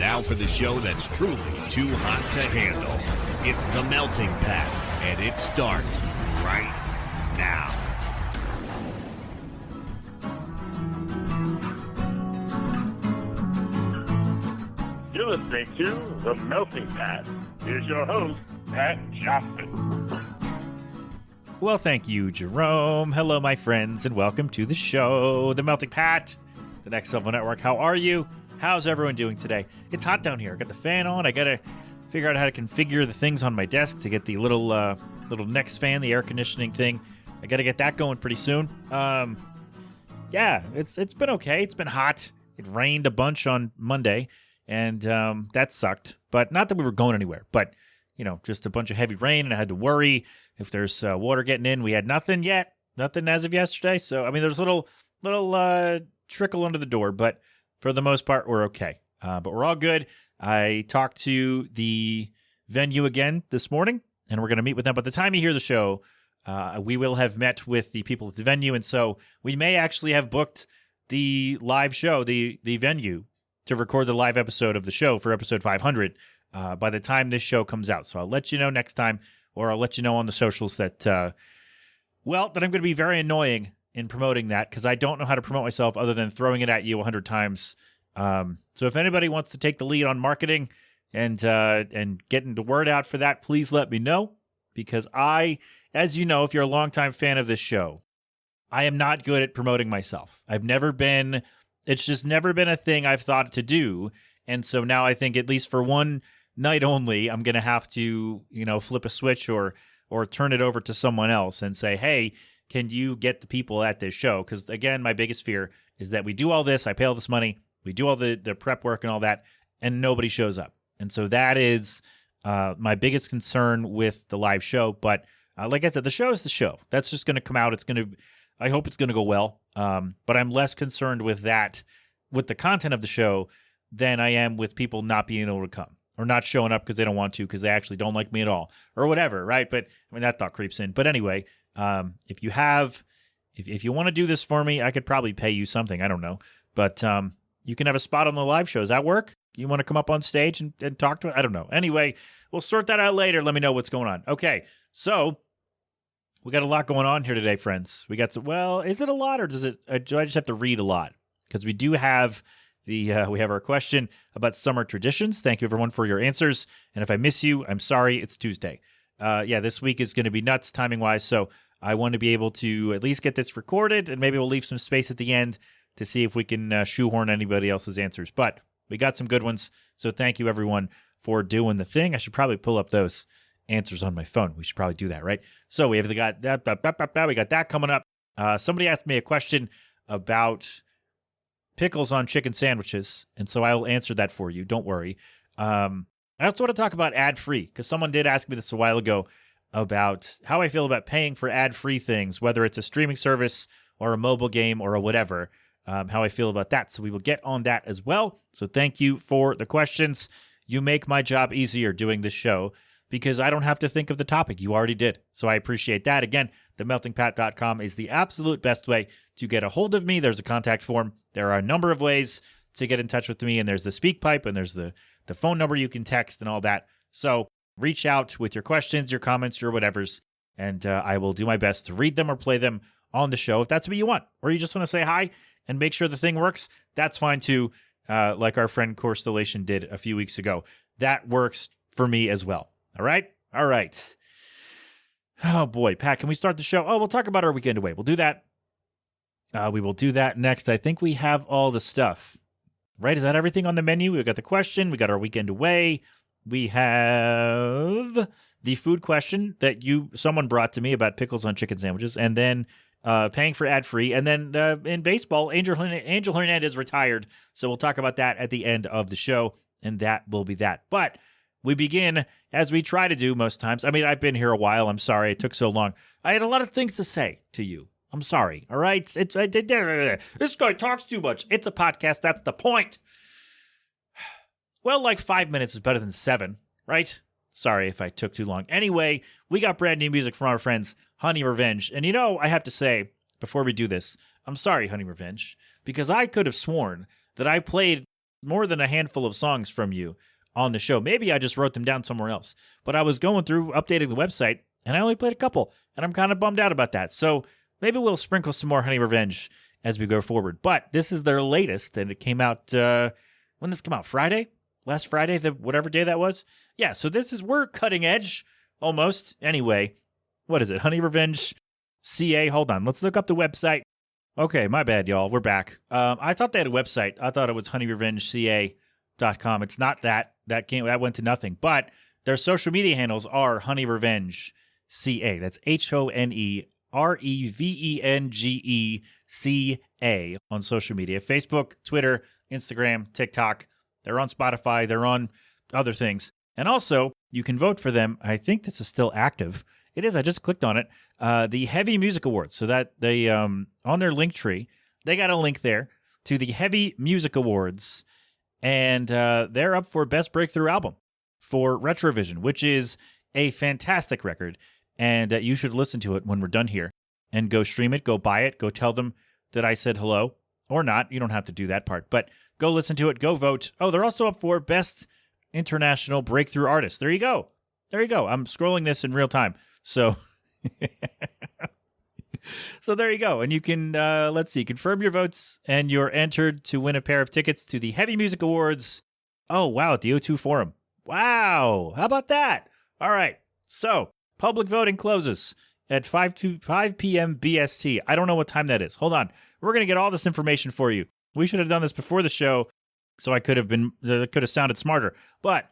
Now for the show that's truly too hot to handle. It's The Melting Pat, and it starts right now. You're listening to The Melting Pat. Here's your host, Pat Johnson. Well, thank you, Jerome. Hello, my friends, and welcome to the show, The Melting Pat, the Next Level Network. How are you? How's everyone doing today? It's hot down here. I got the fan on. I got to figure out how to configure the things on my desk to get the little Next fan, the air conditioning thing. I got to get that going pretty soon. Yeah, it's been okay. It's been hot. It rained a bunch on Monday, and that sucked. But not that we were going anywhere, but just a bunch of heavy rain, and I had to worry if there's water getting in. We had nothing yet, nothing as of yesterday. So, I mean, there's a little trickle under the door, but for the most part, we're okay. But we're all good. I talked to the venue again this morning, and we're going to meet with them. By the time you hear the show, we will have met with the people at the venue, and so we may actually have booked the live show, the venue, to record the live episode of the show for episode 500 by the time this show comes out. So I'll let you know next time, or I'll let you know on the socials that I'm going to be very annoying in promoting that, because I don't know how to promote myself other than throwing it at you 100 times. So if anybody wants to take the lead on marketing and getting the word out for that, please let me know, because as you know, if you're a longtime fan of this show, I am not good at promoting myself. It's just never been a thing I've thought to do. And so now I think, at least for one night only, I'm going to have to, flip a switch or turn it over to someone else and say, hey, can you get the people at this show? Because, again, my biggest fear is that we do all this, I pay all this money, we do all the prep work and all that, and nobody shows up. And so that is my biggest concern with the live show. But like I said, the show is the show. That's just going to come out. I hope it's going to go well. But I'm less concerned with that, with the content of the show, than I am with people not being able to come or not showing up because they don't want to, because they actually don't like me at all or whatever, right? But I mean, that thought creeps in. But anyway, if you want to do this for me, I could probably pay you something. I don't know. But you can have a spot on the live show. Does that work? You want to come up on stage and talk to it? I don't know. Anyway, we'll sort that out later. Let me know what's going on. Okay, so we got a lot going on here today, friends. We got is it a lot, or do I just have to read a lot? Because we do have we have our question about summer traditions. Thank you, everyone, for your answers. And if I miss you, I'm sorry. It's Tuesday. This week is going to be nuts timing-wise, so I want to be able to at least get this recorded, and maybe we'll leave some space at the end to see if we can shoehorn anybody else's answers. But we got some good ones, so thank you, everyone, for doing the thing. I should probably pull up those answers on my phone. We should probably do that, right? So we got that. We got that coming up. Somebody asked me a question about pickles on chicken sandwiches, and so I'll answer that for you. Don't worry. I also want to talk about ad-free, because someone did ask me this a while ago about how I feel about paying for ad-free things, whether it's a streaming service or a mobile game or a whatever, how I feel about that. So we will get on that as well. So thank you for the questions. You make my job easier doing this show, because I don't have to think of the topic. You already did. So I appreciate that. Again, themeltingpat.com is the absolute best way to get a hold of me. There's a contact form. There are a number of ways to get in touch with me, and there's the speak pipe, and there's the phone number you can text and all that. So reach out with your questions, your comments, your whatevers, and I will do my best to read them or play them on the show if that's what you want. Or you just want to say hi and make sure the thing works, that's fine too, like our friend Corstellation did a few weeks ago. That works for me as well. All right? All right. Oh, boy. Pat, can we start the show? Oh, we'll talk about our weekend away. We'll do that. We will do that next. I think we have all the stuff. Right? Is that everything on the menu? We've got the question. We got our weekend away. We have the food question that someone brought to me about pickles on chicken sandwiches, and then paying for ad-free. And then in baseball, Angel Hernandez retired. So we'll talk about that at the end of the show, and that will be that. But we begin, as we try to do most times. I mean, I've been here a while. I'm sorry it took so long. I had a lot of things to say to you. I'm sorry, all right? This guy talks too much. It's a podcast. That's the point. Well, like 5 minutes is better than 7, right? Sorry if I took too long. Anyway, we got brand new music from our friends, Honey Revenge. And I have to say, before we do this, I'm sorry, Honey Revenge, because I could have sworn that I played more than a handful of songs from you on the show. Maybe I just wrote them down somewhere else. But I was going through updating the website, and I only played a couple, and I'm kind of bummed out about that. So maybe we'll sprinkle some more Honey Revenge as we go forward. But this is their latest, and it came out, when this came out? Friday? Last Friday, whatever day that was? Yeah, so we're cutting edge, almost. Anyway, what is it? Honey Revenge CA? Hold on, let's look up the website. Okay, my bad, y'all. We're back. I thought they had a website. I thought it was honeyrevengeca.com. It's not that. That went to nothing. But their social media handles are Honey Revenge CA. That's HONEREVENGECA on social media. Facebook, Twitter, Instagram, TikTok. They're on Spotify. They're on other things. And also, you can vote for them. I think this is still active. It is. I just clicked on it. The Heavy Music Awards. So that they, on their link tree, they got a link there to the Heavy Music Awards. And they're up for Best Breakthrough Album for Retrovision, which is a fantastic record. And you should listen to it when we're done here. And go stream it, go buy it, go tell them that I said hello. Or not. You don't have to do that part. But go listen to it, go vote. Oh, they're also up for Best International Breakthrough Artist. There you go. There you go. I'm scrolling this in real time. So, so there you go. And you can, let's see, confirm your votes, and you're entered to win a pair of tickets to the Heavy Music Awards. Oh, wow, at the O2 Forum. Wow. How about that? All right. So, public voting closes at 5 p.m. BST. I don't know what time that is. Hold on. We're going to get all this information for you. We should have done this before the show, so I could have sounded smarter. But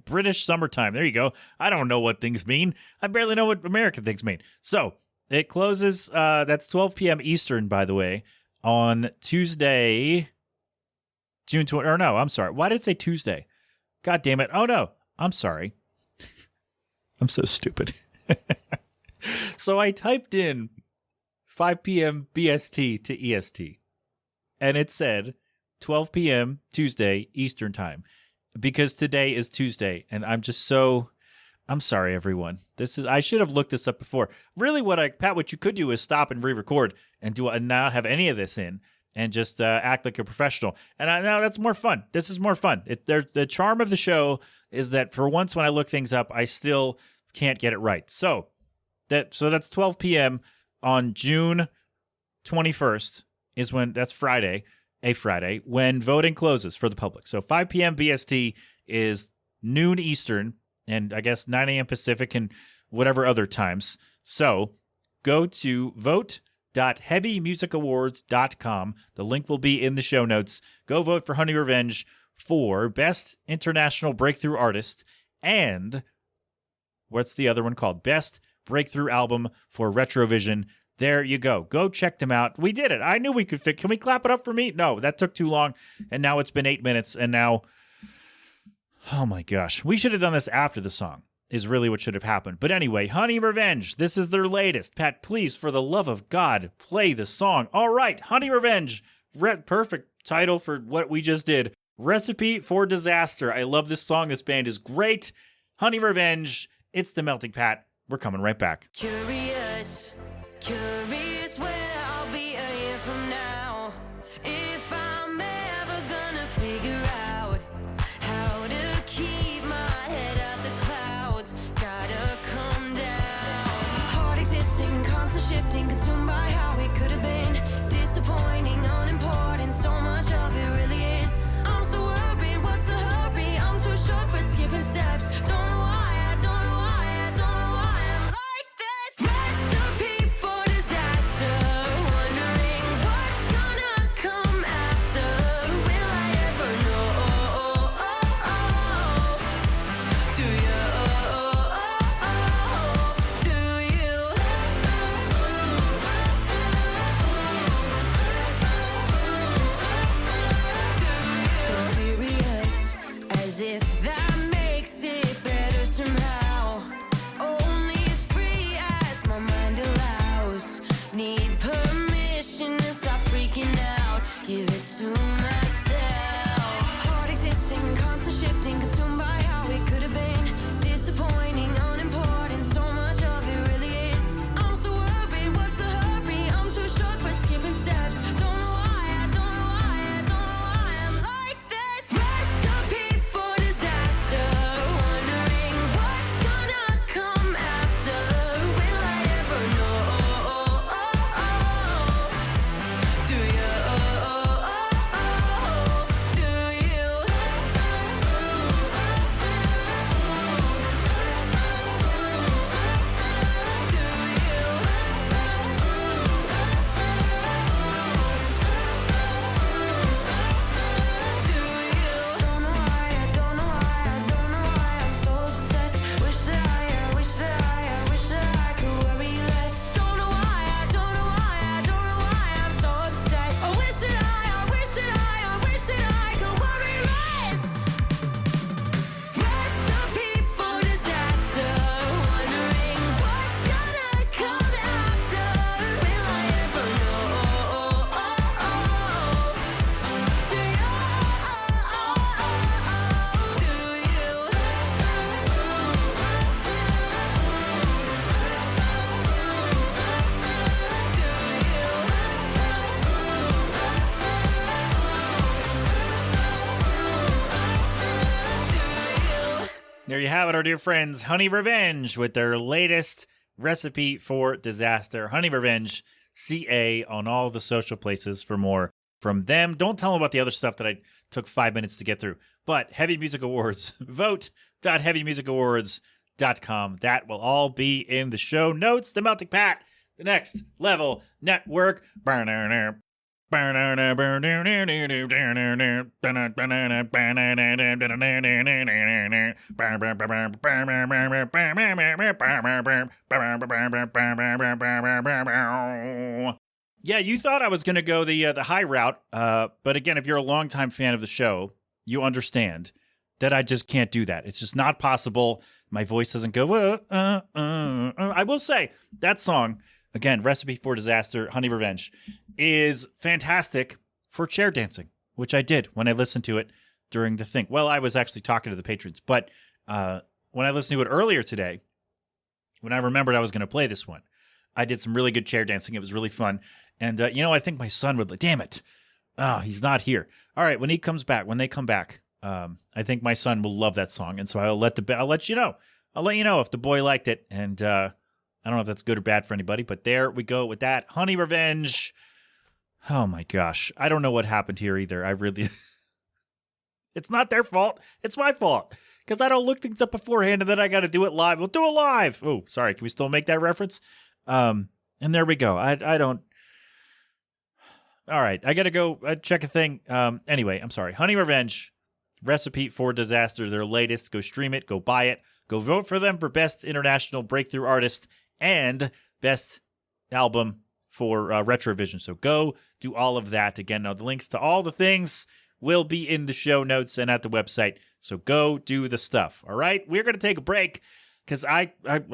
British summertime. There you go. I don't know what things mean. I barely know what American things mean. So it closes. That's 12 p.m. Eastern, by the way, on Tuesday, June 20. Or no, I'm sorry. Why did it say Tuesday? God damn it. Oh no, I'm sorry. I'm so stupid. So I typed in 5 p.m. BST to EST, and it said 12 p.m. Tuesday Eastern time, because today is Tuesday, and I'm sorry, everyone. I should have looked this up before. Really, what you could do is stop and re-record and not have any of this in, and just act like a professional. And now that's more fun. This is more fun. The charm of the show is that for once when I look things up, I still can't get it right. So that's 12 p.m. on June 21st that's Friday, when voting closes for the public. So 5 p.m. BST is noon Eastern, and I guess 9 a.m. Pacific and whatever other times. So go to vote.heavymusicawards.com. The link will be in the show notes. Go vote for Honey Revenge for Best International Breakthrough Artist, and what's the other one called? Best Breakthrough Album for Retrovision. There you go. Go check them out. We did it. I knew we could fit. Can we clap it up for me? No, that took too long. And now it's been 8 minutes. And now, oh my gosh. We should have done this after the song is really what should have happened. But anyway, Honey Revenge. This is their latest. Pat, please, for the love of God, play the song. All right. Honey Revenge. Perfect title for what we just did. Recipe for Disaster. I love this song. This band is great. Honey Revenge. It's the Melting Pat. We're coming right back. Curious where I'll be a year from now. If I'm ever gonna figure out how to keep my head out the clouds, gotta come down. Heart existing, constant shifting, consumed by how it could have been. Disappointing, unimportant, so much of it really is. I'm so worried, what's the hurry? I'm too short for skipping steps. Don't know why. I don't know why I'm like this. Recipe for disaster. There you have it, our dear friends. Honey Revenge with their latest recipe for disaster. Honey Revenge, CA on all the social places for more from them. Don't tell them about the other stuff that I took 5 minutes to get through. But Heavy Music Awards, vote.heavymusicawards.com. That will all be in the show notes. The Melting Pat, the Next Level Network. Yeah, you thought I was going to go the high route, but again, if you're a longtime fan of the show, you understand that I just can't do that. It's just not possible. My voice doesn't go. I will say that song, again, Recipe for Disaster, Honey Revenge, is fantastic for chair dancing, which I did when I listened to it during the thing. Well, I was actually talking to the patrons, but when I listened to it earlier today, when I remembered I was going to play this one, I did some really good chair dancing. It was really fun. And, I think my son would, damn it. Oh, he's not here. All right, when they come back, I think my son will love that song. And so I'll let you know. I'll let you know if the boy liked it. And I don't know if that's good or bad for anybody, but there we go with that. Honey Revenge. Oh, my gosh. I don't know what happened here either. I really... It's not their fault. It's my fault. Because I don't look things up beforehand and then I got to do it live. We'll do it live. Oh, sorry. Can we still make that reference? And there we go. I don't... All right. I got to go check a thing. Anyway, I'm sorry. Honey Revenge, Recipe for Disaster, their latest. Go stream it. Go buy it. Go vote for them for Best International Breakthrough Artist and Best Album for Retrovision. So go do all of that. Again, now the links to all the things will be in the show notes and at the website. So go do the stuff. All right? We're going to take a break because I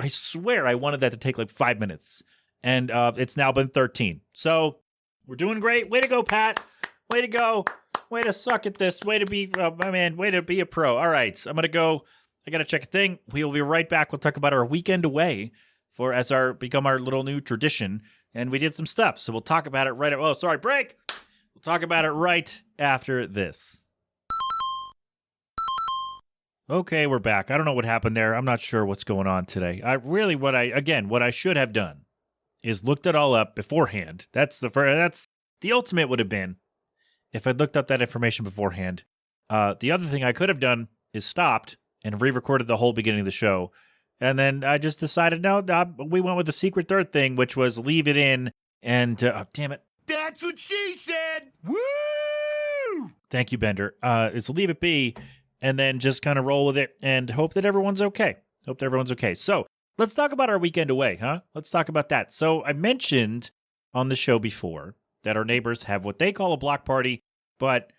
swear I wanted that to take 5 minutes. And it's now been 13. So we're doing great. Way to go, Pat. Way to go. Way to suck at this. Way to be, way to be a pro. All right. I'm going to go. I got to check a thing. We will be right back. We'll talk about our weekend away become our little new tradition. And we did some stuff. So we'll talk about it break. We'll talk about it right after this. Okay, we're back. I don't know what happened there. I'm not sure what's going on today. What I should have done is looked it all up beforehand. That's the ultimate would have been if I'd looked up that information beforehand. The other thing I could have done is stopped and re-recorded the whole beginning of the show. And then I just decided, no, we went with the secret third thing, which was leave it in and, damn it. That's what she said. Woo! Thank you, Bender. It's leave it be and then just kind of roll with it and hope that everyone's okay. So let's talk about our weekend away, huh? Let's talk about that. So I mentioned on the show before that our neighbors have what they call a block party, but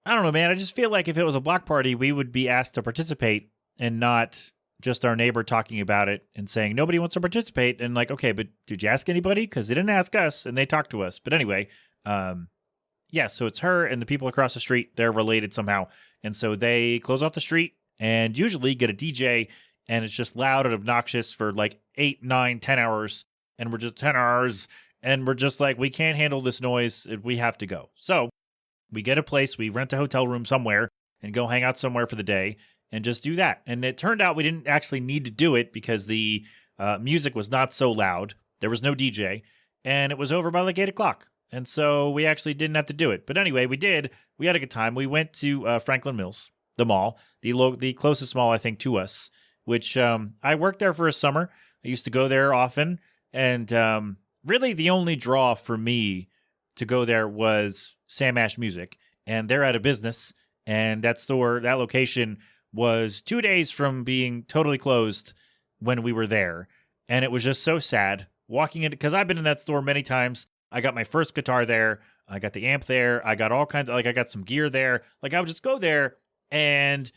I don't know, man. I just feel like if it was a block party, we would be asked to participate and not just our neighbor talking about it and saying nobody wants to participate. And okay, but did you ask anybody? Because they didn't ask us and they talked to us. But anyway, so it's her and the people across the street. They're related somehow. And so they close off the street and usually get a DJ. And it's just loud and obnoxious for 8, 9, 10 hours. And we're just 10 hours. And we're just we can't handle this noise. We have to go. So we get a place. We rent a hotel room somewhere and go hang out somewhere for the day and just do that. And it turned out we didn't actually need to do it because the music was not so loud. There was no DJ. And it was over by 8 o'clock. And so we actually didn't have to do it. But anyway, we did. We had a good time. We went to Franklin Mills, the mall, the closest mall, I think, to us, which I worked there for a summer. I used to go there often. And really the only draw for me to go there was Sam Ash Music. And they're out of business. And that location was 2 days from being totally closed when we were there. And it was just so sad walking in, because I've been in that store many times. I got my first guitar there. I got the amp there. I got all kinds of, I got some gear there. I would just go there and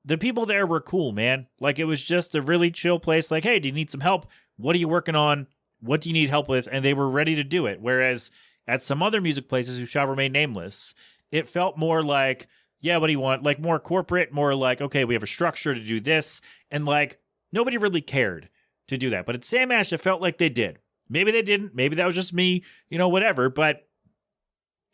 the people there were cool, man. It was just a really chill place. Hey, do you need some help? What are you working on? What do you need help with? And they were ready to do it. Whereas at some other music places who shall remain nameless, it felt more yeah, what do you want? More corporate, more okay, we have a structure to do this. And nobody really cared to do that. But at Sam Ash, it felt like they did. Maybe they didn't. Maybe that was just me, whatever. But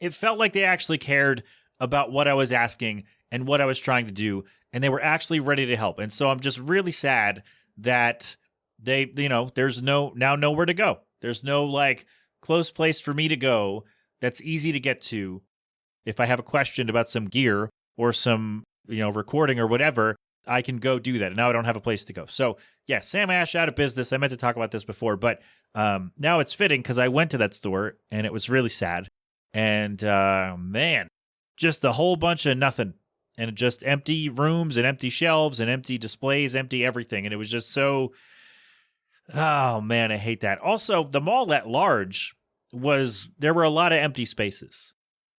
it felt like they actually cared about what I was asking and what I was trying to do. and they were actually ready to help. And so I'm just really sad that there's nowhere to go. There's no like close place for me to go that's easy to get to if I have a question about some gear or some, recording or whatever. I can go do that. And now I don't have a place to go. So yeah, Sam Ash out of business. I meant to talk about this before, but now it's fitting because I went to that store and it was really sad. And man, just a whole bunch of nothing. And just empty rooms and empty shelves and empty displays, empty everything. And it was just so, oh man, I hate that. Also, the mall at large there were a lot of empty spaces.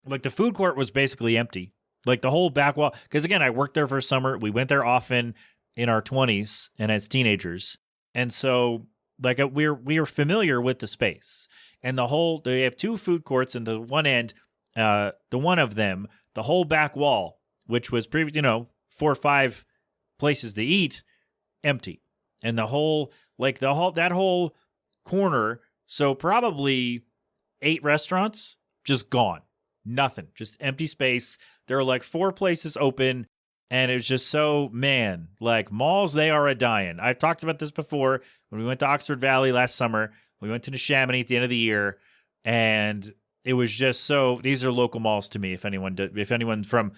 Like the food court was basically empty. Like the whole back wall, because again, I worked there for a summer. We went there often in our 20s and as teenagers. And so like we were familiar with the space. And they have two food courts, and the one end, the one of them, the whole back wall, which was previous, 4 or 5 places to eat, empty. And that whole corner, so probably 8 restaurants, just gone. Nothing, just empty space. There were like 4 places open, and it was just so, man, like malls, they are a dying. I've talked about this before when we went to Oxford Valley last summer. We went to Neshaminy at the end of the year, and it was just so, these are local malls to me. If anyone from,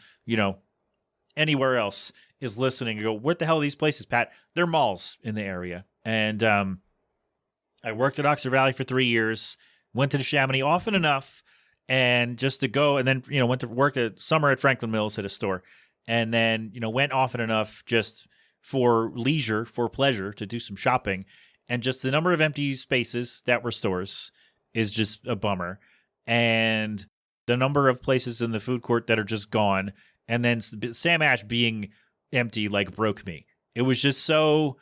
anywhere else is listening, you go, what the hell are these places, Pat? They're malls in the area. And I worked at Oxford Valley for 3 years, went to Neshaminy often enough, and just to go, and then, went to work at summer at Franklin Mills at a store, and then, went often enough just for leisure, for pleasure, to do some shopping. And just the number of empty spaces that were stores is just a bummer. And the number of places in the food court that are just gone. And then Sam Ash being empty, like, broke me. It was just so,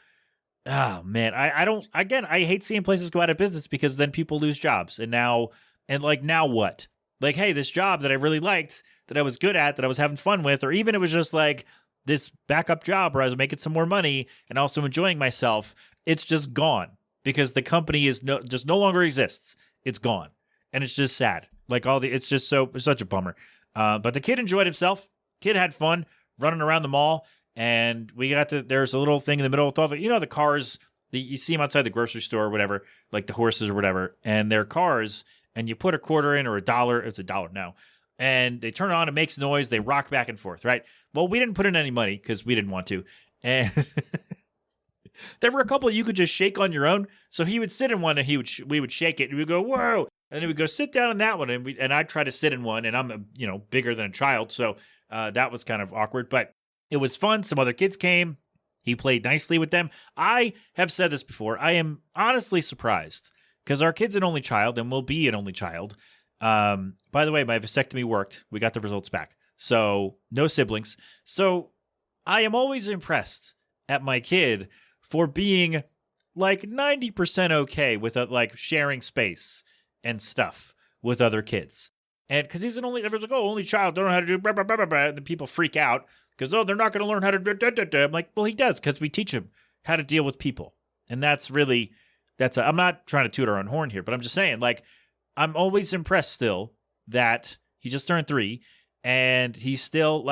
oh man, I hate seeing places go out of business because then people lose jobs. And now what? Like, hey, this job that I really liked, that I was good at, that I was having fun with, or even it was just like this backup job where I was making some more money and also enjoying myself, it's just gone because the company just no longer exists. It's gone. And it's just sad. Like it's just such a bummer. But the kid enjoyed himself. Kid had fun running around the mall. And there's a little thing in the middle with all the cars, you see them outside the grocery store or whatever, like the horses or whatever, and they're cars, and you put a quarter in or $1, it's $1 now, and they turn on, it makes noise, they rock back and forth, right? Well, we didn't put in any money because we didn't want to. And there were a couple you could just shake on your own. So he would sit in one and we would shake it and we'd go, whoa. And then we'd go sit down in that one. And I'd try to sit in one, and I'm, bigger than a child. So that was kind of awkward, but it was fun. Some other kids came. He played nicely with them. I have said this before. I am honestly surprised because our kid's an only child and will be an only child. By the way, my vasectomy worked. We got the results back. So no siblings. So I am always impressed at my kid for being like 90% okay with sharing space and stuff with other kids. And because he's everyone's like, only child, don't know how to do blah, blah, blah, blah, blah. And then people freak out because, they're not going to learn how to do. I'm like, well, he does because we teach him how to deal with people. And I'm not trying to toot our own horn here, but I'm just saying, I'm always impressed still that he just turned 3 and he's still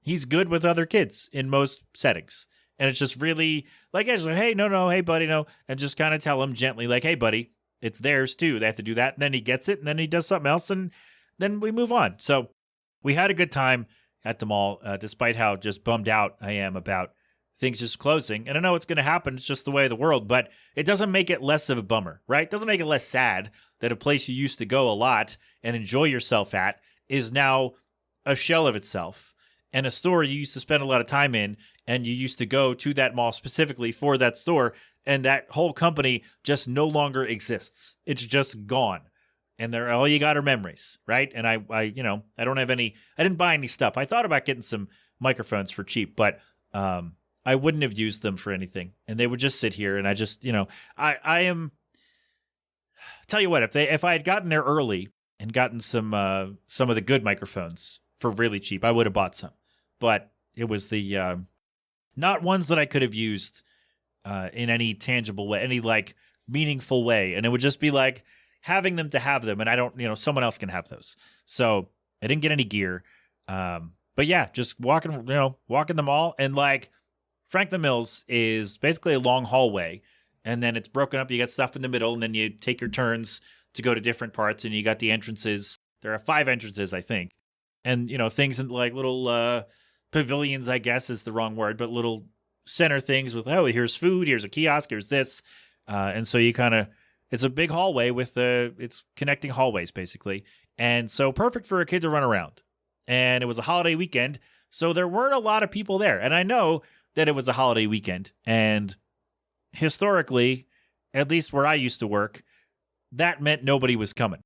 he's good with other kids in most settings. And it's just really I just hey, no, hey, buddy, no. And just kind of tell him gently, hey, buddy, it's theirs too. They have to do that. And then he gets it and then he does something else and then we move on. So we had a good time at the mall, despite how just bummed out I am about things just closing. And I know it's going to happen. It's just the way of the world, but it doesn't make it less of a bummer, right? It doesn't make it less sad that a place you used to go a lot and enjoy yourself at is now a shell of itself. And a store you used to spend a lot of time in, and you used to go to that mall specifically for that store, and that whole company just no longer exists. It's just gone. And all you got are memories, right? And I don't have any, I didn't buy any stuff. I thought about getting some microphones for cheap, but I wouldn't have used them for anything. And they would just sit here, and I just, tell you what, if I had gotten there early and gotten some of the good microphones for really cheap, I would have bought some. But it was the not ones that I could have used in any tangible way, any meaningful way. And it would just be having them to have them, and I don't, someone else can have those. So I didn't get any gear. But yeah, just walking the mall. And like Franklin Mills is basically a long hallway. And then it's broken up. You got stuff in the middle. And then you take your turns to go to different parts. And you got the entrances. There are 5 entrances, I think. And, things in like little pavilions, I guess is the wrong word, but little center things with, oh, here's food, here's a kiosk, here's this. And so you it's a big hallway with it's connecting hallways basically. And so perfect for a kid to run around. And it was a holiday weekend, so there weren't a lot of people there. And I know that it was a holiday weekend. And historically, at least where I used to work, that meant nobody was coming.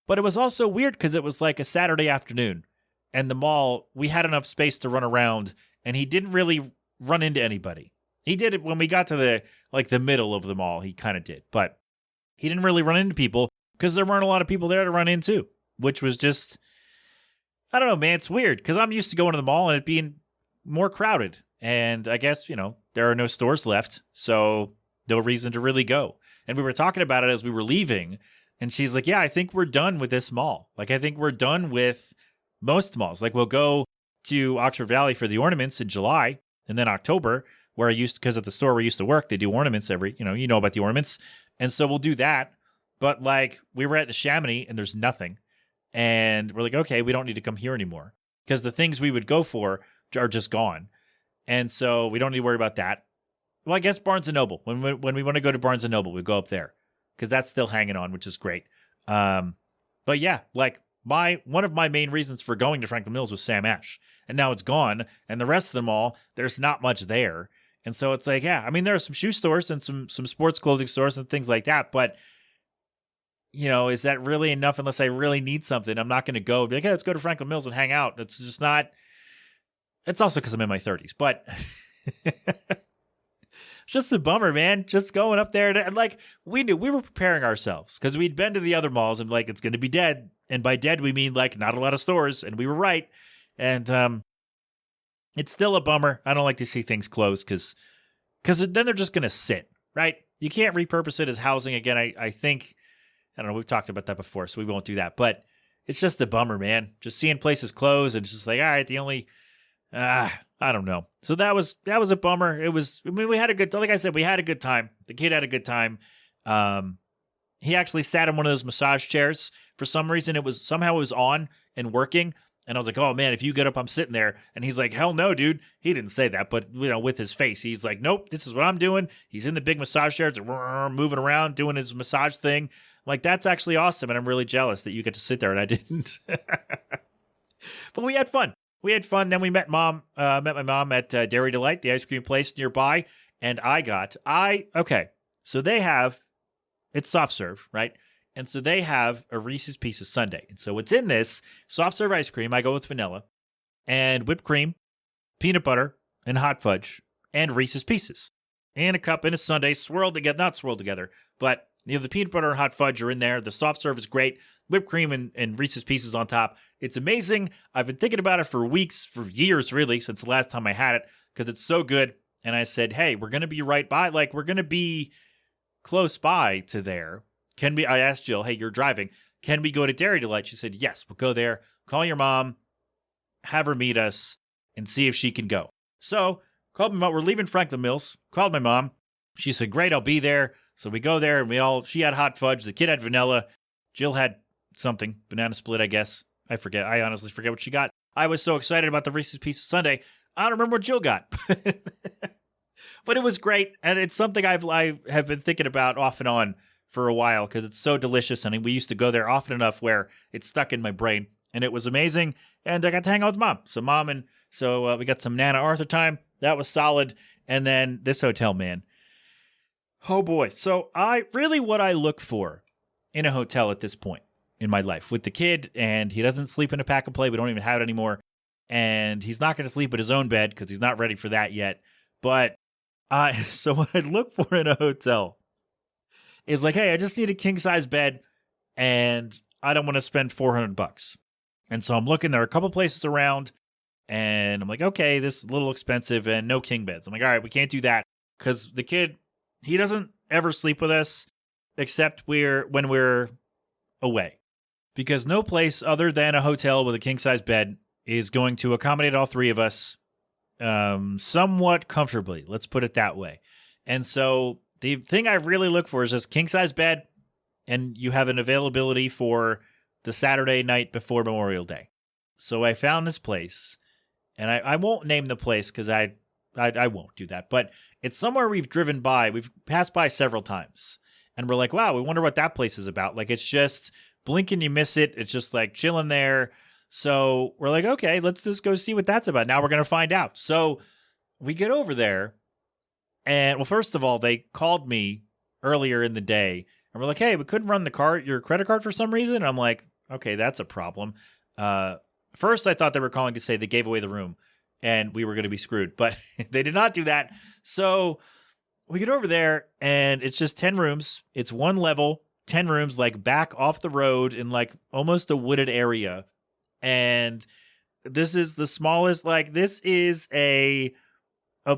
But it was also weird because it was like a Saturday afternoon. And the mall, we had enough space to run around, and he didn't really run into anybody. He did it when we got to the middle of the mall. He kind of did, but he didn't really run into people because there weren't a lot of people there to run into, which was just, I don't know, man. It's weird because I'm used to going to the mall and it being more crowded. And I guess, there are no stores left, so no reason to really go. And we were talking about it as we were leaving, and she's like, yeah, I think we're done with this mall. Like, I think we're done with most malls. Like, we'll go to Oxford Valley for the ornaments in July, and then October, where because at the store we used to work, they do ornaments every, you know about the ornaments. And so we'll do that. But like, we were at the Chamonix and there's nothing. And we're like, okay, we don't need to come here anymore because the things we would go for are just gone. And so we don't need to worry about that. Well, I guess Barnes & Noble. When we want to go to Barnes & Noble, we go up there because that's still hanging on, which is great. But yeah, like, one of my main reasons for going to Franklin Mills was Sam Ash, and now it's gone. And the rest of the mall, there's not much there. And so it's like, yeah, I mean, there are some shoe stores and some sports clothing stores and things like that. But, is that really enough unless I really need something? I'm not going to go and be like, hey, let's go to Franklin Mills and hang out. It's just not. It's also because I'm in my 30s. But it's just a bummer, man. Just going up there. And like, we knew we were preparing ourselves because we'd been to the other malls and like, it's going to be dead. And by dead, we mean like not a lot of stores. And we were right. And it's still a bummer. I don't like to see things close because then they're just going to sit, right? You can't repurpose it as housing again. I think, I don't know, we've talked about that before, so we won't do that. But it's just a bummer, man. Just seeing places close and it's just like, all right, I don't know. So that was a bummer. We had a good, like I said, we had a good time. The kid had a good time. He actually sat in one of those massage chairs. For some reason, it was on and working. And I was like, oh man, if you get up, I'm sitting there. And he's like, hell no, dude. He didn't say that, but with his face, he's like, nope, this is what I'm doing. He's in the big massage chair, moving around, doing his massage thing. I'm like, that's actually awesome. And I'm really jealous that you get to sit there and I didn't. But we had fun. Then we met my mom at Dairy Delight, the ice cream place nearby. And so they have, it's soft serve, right? And so they have a Reese's Pieces sundae. And so what's in this soft serve ice cream, I go with vanilla and whipped cream, peanut butter, and hot fudge, and Reese's Pieces. And a cup and a sundae not swirled together, but the peanut butter and hot fudge are in there. The soft serve is great. Whipped cream and Reese's Pieces on top. It's amazing. I've been thinking about it for years, really, since the last time I had it, because it's so good. And I said, hey, we're going to be right by, we're going to be close by to there. I asked Jill, hey, you're driving. Can we go to Dairy Delight? She said, yes, we'll go there. Call your mom, have her meet us, and see if she can go. So called my mom. We're leaving Franklin Mills. Called my mom. She said, great, I'll be there. So we go there, and she had hot fudge. The kid had vanilla. Jill had something, banana split, I guess. I forget. I honestly forget what she got. I was so excited about the Reese's Pieces sundae. I don't remember what Jill got. But it was great, and it's something I have been thinking about off and on for a while because it's so delicious, and we used to go there often enough where it's stuck in my brain, and it was amazing, and I got to hang out with Mom. So we got some Nana Arthur time. That was solid, and then this hotel, man. Oh boy. So what I look for in a hotel at this point in my life with the kid, and he doesn't sleep in a pack and play. We don't even have it anymore, and he's not going to sleep in his own bed because he's not ready for that yet. But so what I look for in a hotel is like, hey, I just need a king size bed and I don't want to spend $400. And so I'm looking, there are a couple places around and I'm like, okay, this is a little expensive and no king beds. I'm like, all right, we can't do that because the kid, he doesn't ever sleep with us except when we're away because no place other than a hotel with a king size bed is going to accommodate all three of us somewhat comfortably. Let's put it that way. And so the thing I really look for is this king-size bed, and you have an availability for the Saturday night before Memorial Day. So I found this place, and I won't name the place because I won't do that, but it's somewhere we've driven by. We've passed by several times, and we're like, wow, we wonder what that place is about. Like, it's just blink and you miss it. It's just like chilling there. So we're like, okay, let's just go see what that's about. Now we're going to find out. So we get over there, and well, first of all, they called me earlier in the day, and we're like, hey, we couldn't run your credit card for some reason. And I'm like, okay, that's a problem. First, I thought they were calling to say they gave away the room, and we were going to be screwed, but they did not do that. So we get over there, and it's just 10 rooms. It's one level, 10 rooms, like back off the road in like almost a wooded area. And this is the smallest, like, this is a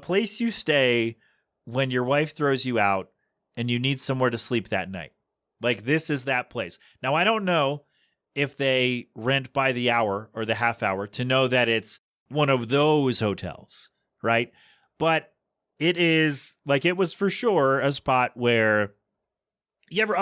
place you stay when your wife throws you out and you need somewhere to sleep that night. Like, this is that place. Now, I don't know if they rent by the hour or the half hour to know that it's one of those hotels, right? But it is, like, it was for sure a spot where you ever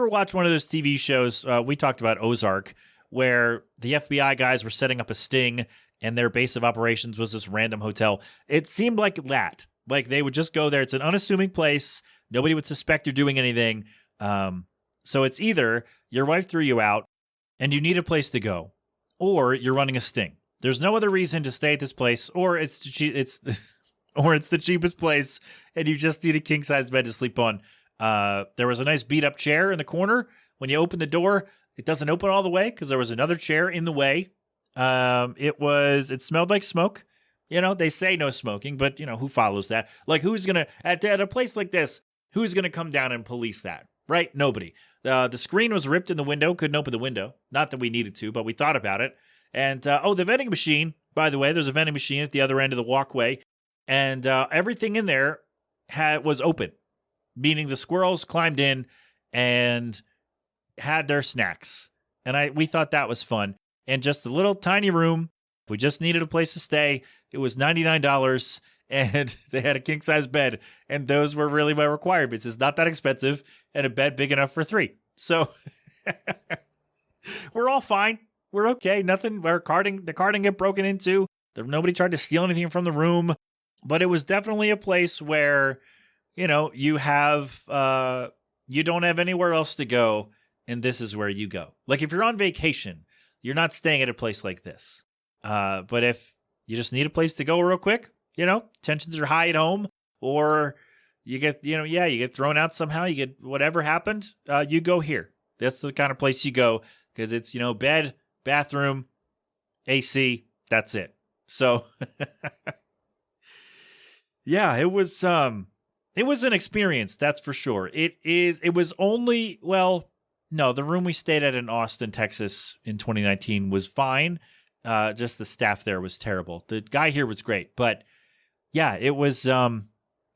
watch one of those TV shows, we talked about Ozark, where the FBI guys were setting up a sting and their base of operations was this random hotel. It seemed like that. Like, they would just go there. It's an unassuming place. Nobody would suspect you're doing anything. So it's either your wife threw you out and you need a place to go, or you're running a sting. There's no other reason to stay at this place, or it's the cheapest place and you just need a king-size bed to sleep on. There was a nice beat-up chair in the corner. When you open the door, it doesn't open all the way because there was another chair in the way. It smelled like smoke. You know, they say no smoking, but you know, who follows that? Like, who's going to, at a place like this, who's going to come down and police that? Right? Nobody. The screen was ripped in the window, couldn't open the window. Not that we needed to, but we thought about it. And, the vending machine, by the way, there's a vending machine at the other end of the walkway. And everything in there was open, meaning the squirrels climbed in and had their snacks. And we thought that was fun. And just a little tiny room. We just needed a place to stay. It was $99, and they had a king-size bed. And those were really my requirements. It's not that expensive, and a bed big enough for 3. So we're all fine. We're okay. Nothing. The card didn't get broken into. Nobody tried to steal anything from the room. But it was definitely a place where, you know, you don't have anywhere else to go, and this is where you go. Like, if you're on vacation, you're not staying at a place like this. But if you just need a place to go real quick, you know, tensions are high at home, or you get, you get thrown out somehow, you get whatever happened, you go here. That's the kind of place you go, because it's, bed, bathroom, AC, that's it. So yeah, it was an experience, that's for sure. It was only, well, no, the room we stayed at in Austin, Texas in 2019 was fine. Just the staff there was terrible. The guy here was great, but yeah, it was an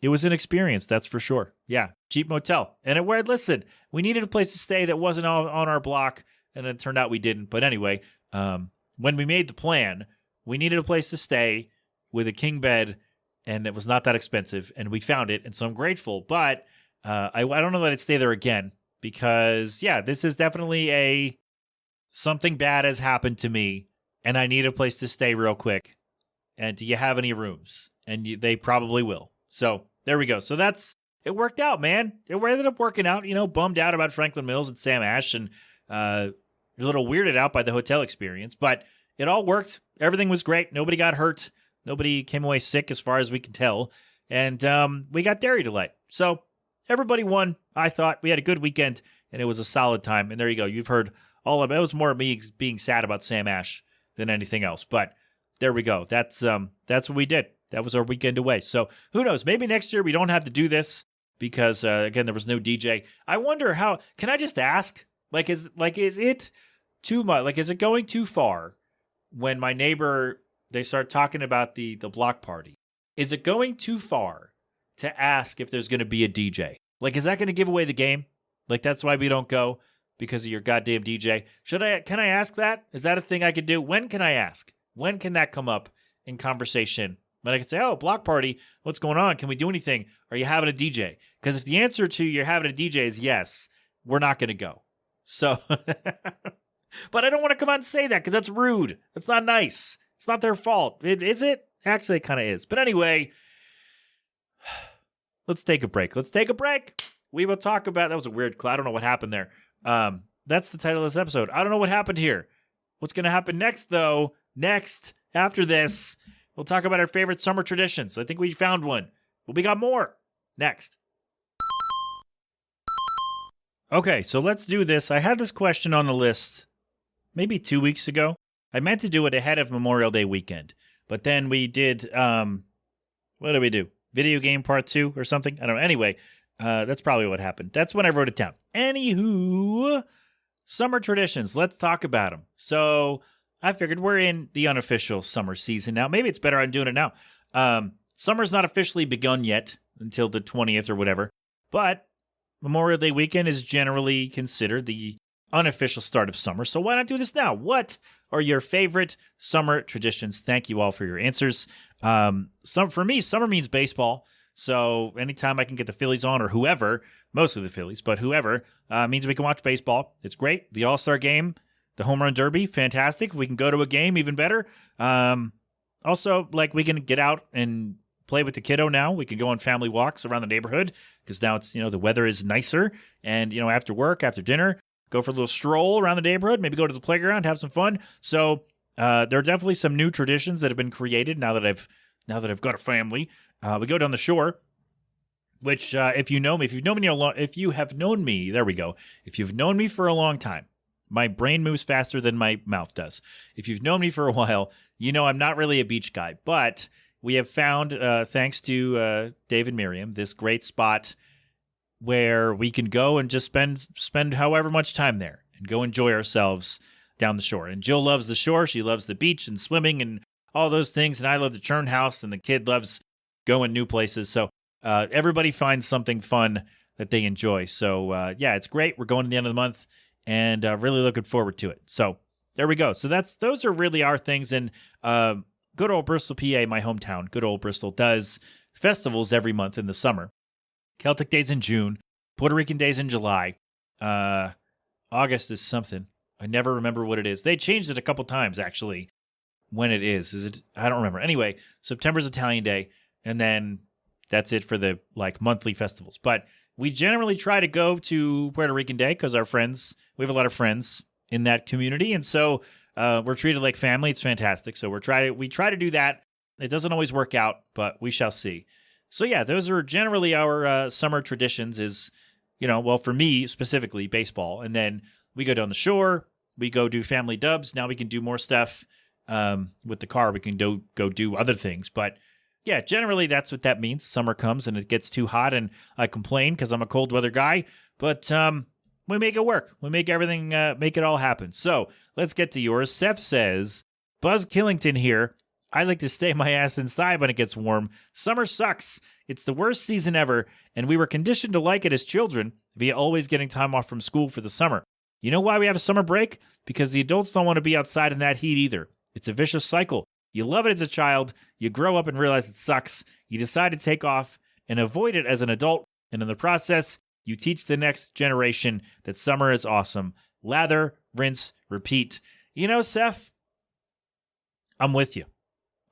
experience, that's for sure. Yeah, cheap motel. And listen, we needed a place to stay that wasn't on our block, and it turned out we didn't. But anyway, when we made the plan, we needed a place to stay with a king bed, and it was not that expensive, and we found it, and so I'm grateful. But I don't know that I'd stay there again, because yeah, this is definitely something bad has happened to me, and I need a place to stay real quick. And do you have any rooms? And they probably will. So there we go. So it worked out, man. It ended up working out. Bummed out about Franklin Mills and Sam Ash, and a little weirded out by the hotel experience, but it all worked. Everything was great. Nobody got hurt. Nobody came away sick as far as we can tell. And we got Dairy Delight. So everybody won. I thought we had a good weekend, and it was a solid time. And there you go. You've heard all of it. It was more me being sad about Sam Ash than anything else. But there we go. That's what we did. That was our weekend away. So who knows? Maybe next year we don't have to do this because, again, there was no DJ. I wonder how. Can I just ask? Is it too much? Is it going too far when my neighbor, they start talking about the block party? Is it going too far to ask if there's going to be a DJ? Is that going to give away the game? That's why we don't go, because of your goddamn DJ. Can I ask that? Is that a thing I could do? When can I ask? When can that come up in conversation? But I can say, oh, block party, what's going on? Can we do anything? Are you having a DJ? Because if the answer to you're having a DJ is yes, we're not going to go. So, but I don't want to come out and say that because that's rude. That's not nice. It's not their fault. Is it? Actually, it kind of is. But anyway, let's take a break. We will talk about, that was a weird, I don't know what happened there. That's the title of this episode. I don't know what happened here. What's going to happen next, though? After this, we'll talk about our favorite summer traditions. I think we found one. But we got more. Next. Okay, so let's do this. I had this question on the list maybe 2 weeks ago. I meant to do it ahead of Memorial Day weekend. But then we did, what did we do? Video game part 2 or something? I don't know. Anyway, that's probably what happened. That's when I wrote it down. Anywho, summer traditions. Let's talk about them. So I figured we're in the unofficial summer season now. Maybe it's better I'm doing it now. Summer's not officially begun yet until the 20th or whatever. But Memorial Day weekend is generally considered the unofficial start of summer. So why not do this now? What are your favorite summer traditions? Thank you all for your answers. For me, summer means baseball. So anytime I can get the Phillies on or whoever, mostly the Phillies, but whoever, means we can watch baseball. It's great. The All-Star game, the Home Run Derby, fantastic. If we can go to a game, even better. Also, like we can get out and play with the kiddo now. We can go on family walks around the neighborhood because now it's, the weather is nicer. And, after work, after dinner, go for a little stroll around the neighborhood, maybe go to the playground, have some fun. So there are definitely some new traditions that have been created now that I've got a family. We go down the shore, which if you know me, if you've known me for a long time, my brain moves faster than my mouth does. If you've known me for a while, I'm not really a beach guy, but we have found, thanks to Dave and Miriam, this great spot where we can go and just spend however much time there and go enjoy ourselves down the shore. And Jill loves the shore. She loves the beach and swimming and all those things. And I love the churn house, and the kid loves going new places. So everybody finds something fun that they enjoy. So it's great. We're going to the end of the month and really looking forward to it. So there we go. So those are really our things. And good old Bristol, PA, my hometown, good old Bristol, does festivals every month in the summer. Celtic Days in June, Puerto Rican Days in July. August is something. I never remember what it is. They changed it a couple times, actually, when it is. Is it? I don't remember. Anyway, September's Italian Day, and then that's it for the monthly festivals. But we generally try to go to Puerto Rican Day because we have a lot of friends in that community, and so we're treated like family. It's fantastic. So we try to do that. It doesn't always work out, but we shall see. So yeah, those are generally our summer traditions is, for me specifically, baseball. And then we go down the shore, we go do family dubs. Now we can do more stuff with the car. We can go do other things. But yeah, generally that's what that means. Summer comes and it gets too hot and I complain because I'm a cold weather guy. But we make it work. We make everything, make it all happen. So let's get to yours. Seth says, Buzz Killington here. I like to stay my ass inside when it gets warm. Summer sucks. It's the worst season ever, and we were conditioned to like it as children via always getting time off from school for the summer. You know why we have a summer break? Because the adults don't want to be outside in that heat either. It's a vicious cycle. You love it as a child, you grow up and realize it sucks, you decide to take off and avoid it as an adult, and in the process, you teach the next generation that summer is awesome. Lather, rinse, repeat. Seth, I'm with you.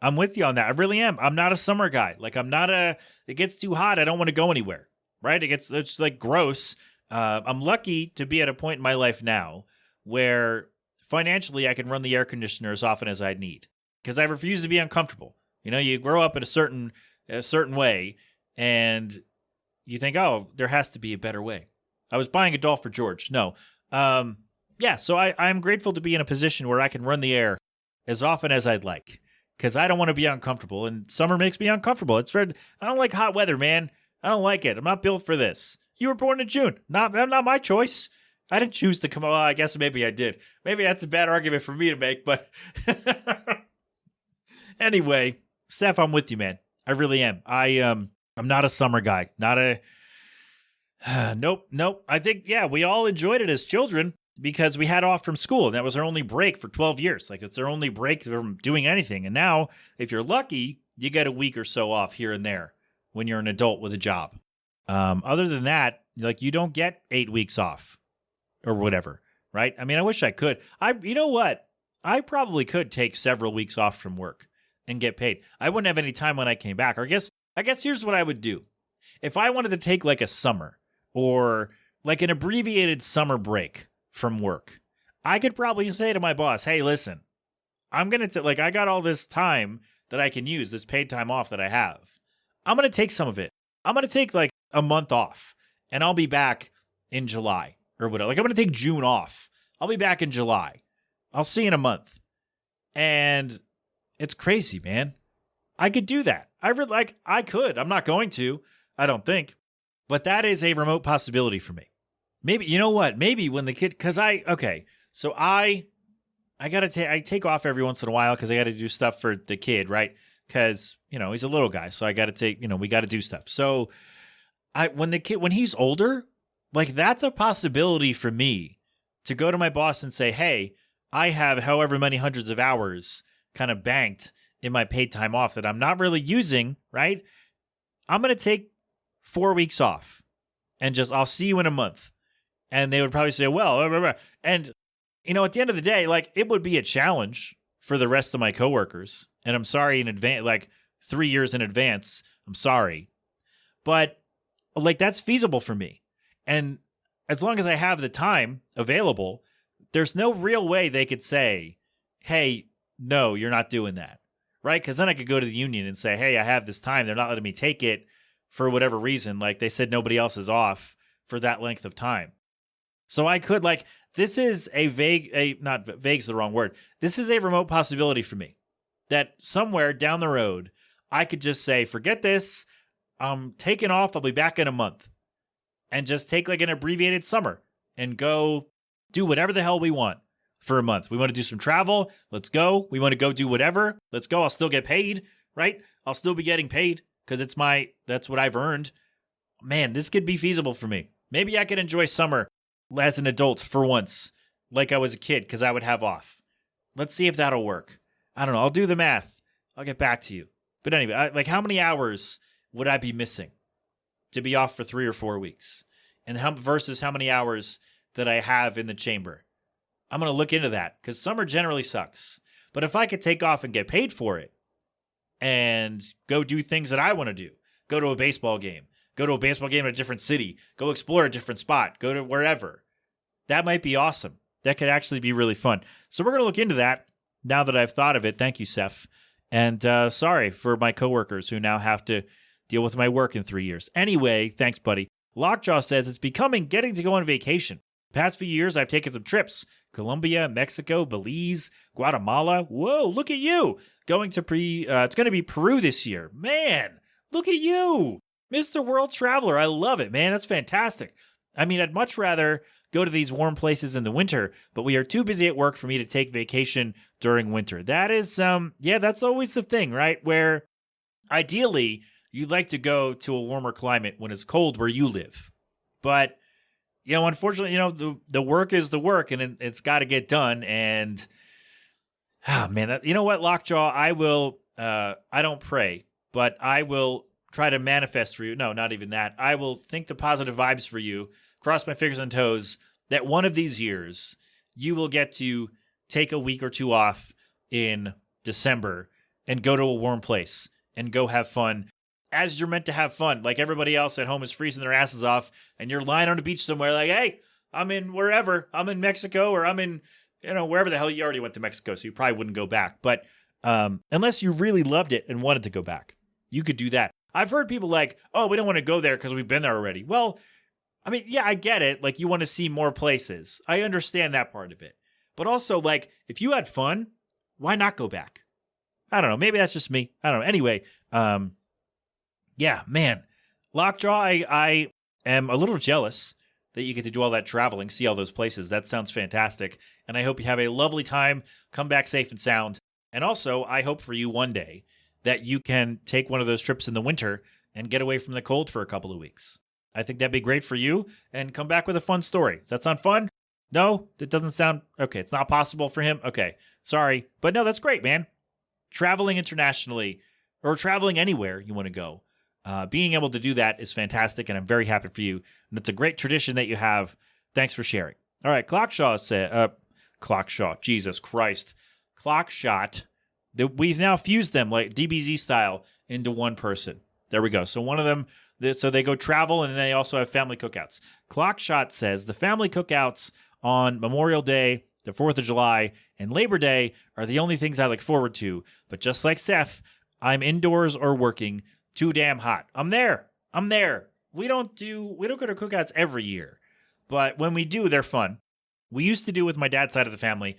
I'm with you on that. I really am. I'm not a summer guy. It gets too hot. I don't want to go anywhere, right? It's gross. I'm lucky to be at a point in my life now where financially I can run the air conditioner as often as I need because I refuse to be uncomfortable. You grow up in a certain way and you think, oh, there has to be a better way. I was buying a doll for George. No. So I'm grateful to be in a position where I can run the air as often as I'd like. Because I don't want to be uncomfortable, and summer makes me uncomfortable. I don't like hot weather, man. I don't like it. I'm not built for this. You were born in June. Not my choice. I didn't choose to come. Well, I guess maybe I did. Maybe that's a bad argument for me to make, but anyway, Seth, I'm with you, man. I really am. I'm not a summer guy. Not a. Nope. I think we all enjoyed it as children. because we had off from school. And that was our only break for 12 years. Like, it's our only break from doing anything. And now, if you're lucky, you get a week or so off here and there when you're an adult with a job. Other than that, like, you don't get 8 weeks off or whatever, right? I mean, I wish I could. You know what? I probably could take several weeks off from work and get paid. I wouldn't have any time when I came back. Or I guess here's what I would do. If I wanted to take like a summer or like an abbreviated summer break from work, I could probably say to my boss, hey, listen, I'm going to, like, I got all this time that I can use, this paid time off that I have. I'm going to take some of it. I'm going to take like a month off and I'll be back in July or whatever. Like, I'm going to take June off. I'll be back in July. I'll see you in a month. And it's crazy, man. I could do that. I could. I'm not going to, I don't think. But that is a remote possibility for me. Maybe, you know what? Maybe when the kid, so I take off every once in a while because I got to do stuff for the kid, right? Because, he's a little guy. So I got to take, we got to do stuff. So when he's older, like, that's a possibility for me to go to my boss and say, hey, I have however many hundreds of hours kind of banked in my paid time off that I'm not really using, right? I'm going to take 4 weeks off and I'll see you in a month. And they would probably say, well, blah, blah, blah. And, at the end of the day, like, it would be a challenge for the rest of my coworkers. And I'm sorry in advance, like 3 years in advance, I'm sorry. But, like, that's feasible for me. And as long as I have the time available, there's no real way they could say, hey, no, you're not doing that, right? Because then I could go to the union and say, hey, I have this time. They're not letting me take it for whatever reason. Like, they said nobody else is off for that length of time. So I could, like, this is not vague's the wrong word. This is a remote possibility for me that somewhere down the road, I could just say, forget this. I'm taking off. I'll be back in a month, and just take like an abbreviated summer and go do whatever the hell we want for a month. We want to do some travel. Let's go. We want to go do whatever. Let's go. I'll still get paid, right? I'll still be getting paid because that's what I've earned. Man, this could be feasible for me. Maybe I could enjoy summer as an adult for once, like I was a kid, because I would have off. Let's see if that'll work. I don't know. I'll do the math. I'll get back to you. But anyway, like, how many hours would I be missing to be off for 3 or 4 weeks? And versus how many hours that I have in the chamber? I'm going to look into that, because summer generally sucks. But if I could take off and get paid for it and go do things that I want to do, go to a baseball game in a different city, go explore a different spot, go to wherever, that might be awesome. That could actually be really fun. So we're going to look into that now that I've thought of it. Thank you, Seth. And sorry for my coworkers who now have to deal with my work in 3 years. Anyway, thanks, buddy. Lockjaw says it's becoming getting to go on vacation. The past few years, I've taken some trips. Colombia, Mexico, Belize, Guatemala. Whoa, look at you. It's going to be Peru this year. Man, look at you. Mr. World Traveler. I love it, man. That's fantastic. I mean, I'd much rather go to these warm places in the winter, but we are too busy at work for me to take vacation during winter. That is, that's always the thing, right? Where ideally you'd like to go to a warmer climate when it's cold where you live. But, unfortunately, the work is the work, and it's got to get done. And, man, you know what, Lockjaw? I will, I don't pray, but I will try to manifest for you. No, not even that. I will think the positive vibes for you, cross my fingers and toes, that one of these years you will get to take a week or two off in December and go to a warm place and go have fun as you're meant to have fun. Like everybody else at home is freezing their asses off, and you're lying on a beach somewhere like, hey, I'm in wherever. I'm in Mexico, or I'm in, wherever the hell. You already went to Mexico, so you probably wouldn't go back. But unless you really loved it and wanted to go back, you could do that. I've heard people like, oh, we don't want to go there because we've been there already. Well, I mean, yeah, I get it. Like, you want to see more places. I understand that part of it. But also, like, if you had fun, why not go back? I don't know. Maybe that's just me. I don't know. Anyway, yeah, man. Lockjaw, I am a little jealous that you get to do all that traveling, see all those places. That sounds fantastic. And I hope you have a lovely time. Come back safe and sound. And also, I hope for you one day that you can take one of those trips in the winter and get away from the cold for a couple of weeks. I think that'd be great for you, and come back with a fun story. Does that sound fun? No, that doesn't sound okay. It's not possible for him. Okay, sorry, but no, that's great, man. Traveling internationally or traveling anywhere you want to go, being able to do that is fantastic, and I'm very happy for you. And it's a great tradition that you have. Thanks for sharing. All right, Clockshaw said, Clockshaw, Jesus Christ, Clockshot. We've now fused them like DBZ style into one person. There we go. So one of them, so they go travel, and then they also have family cookouts. Clockshot says the family cookouts on Memorial Day, the 4th of July, and Labor Day are the only things I look forward to. But just like Seth, I'm indoors or working. Too damn hot. I'm there. We don't go to cookouts every year, but when we do, they're fun. We used to do with my dad's side of the family,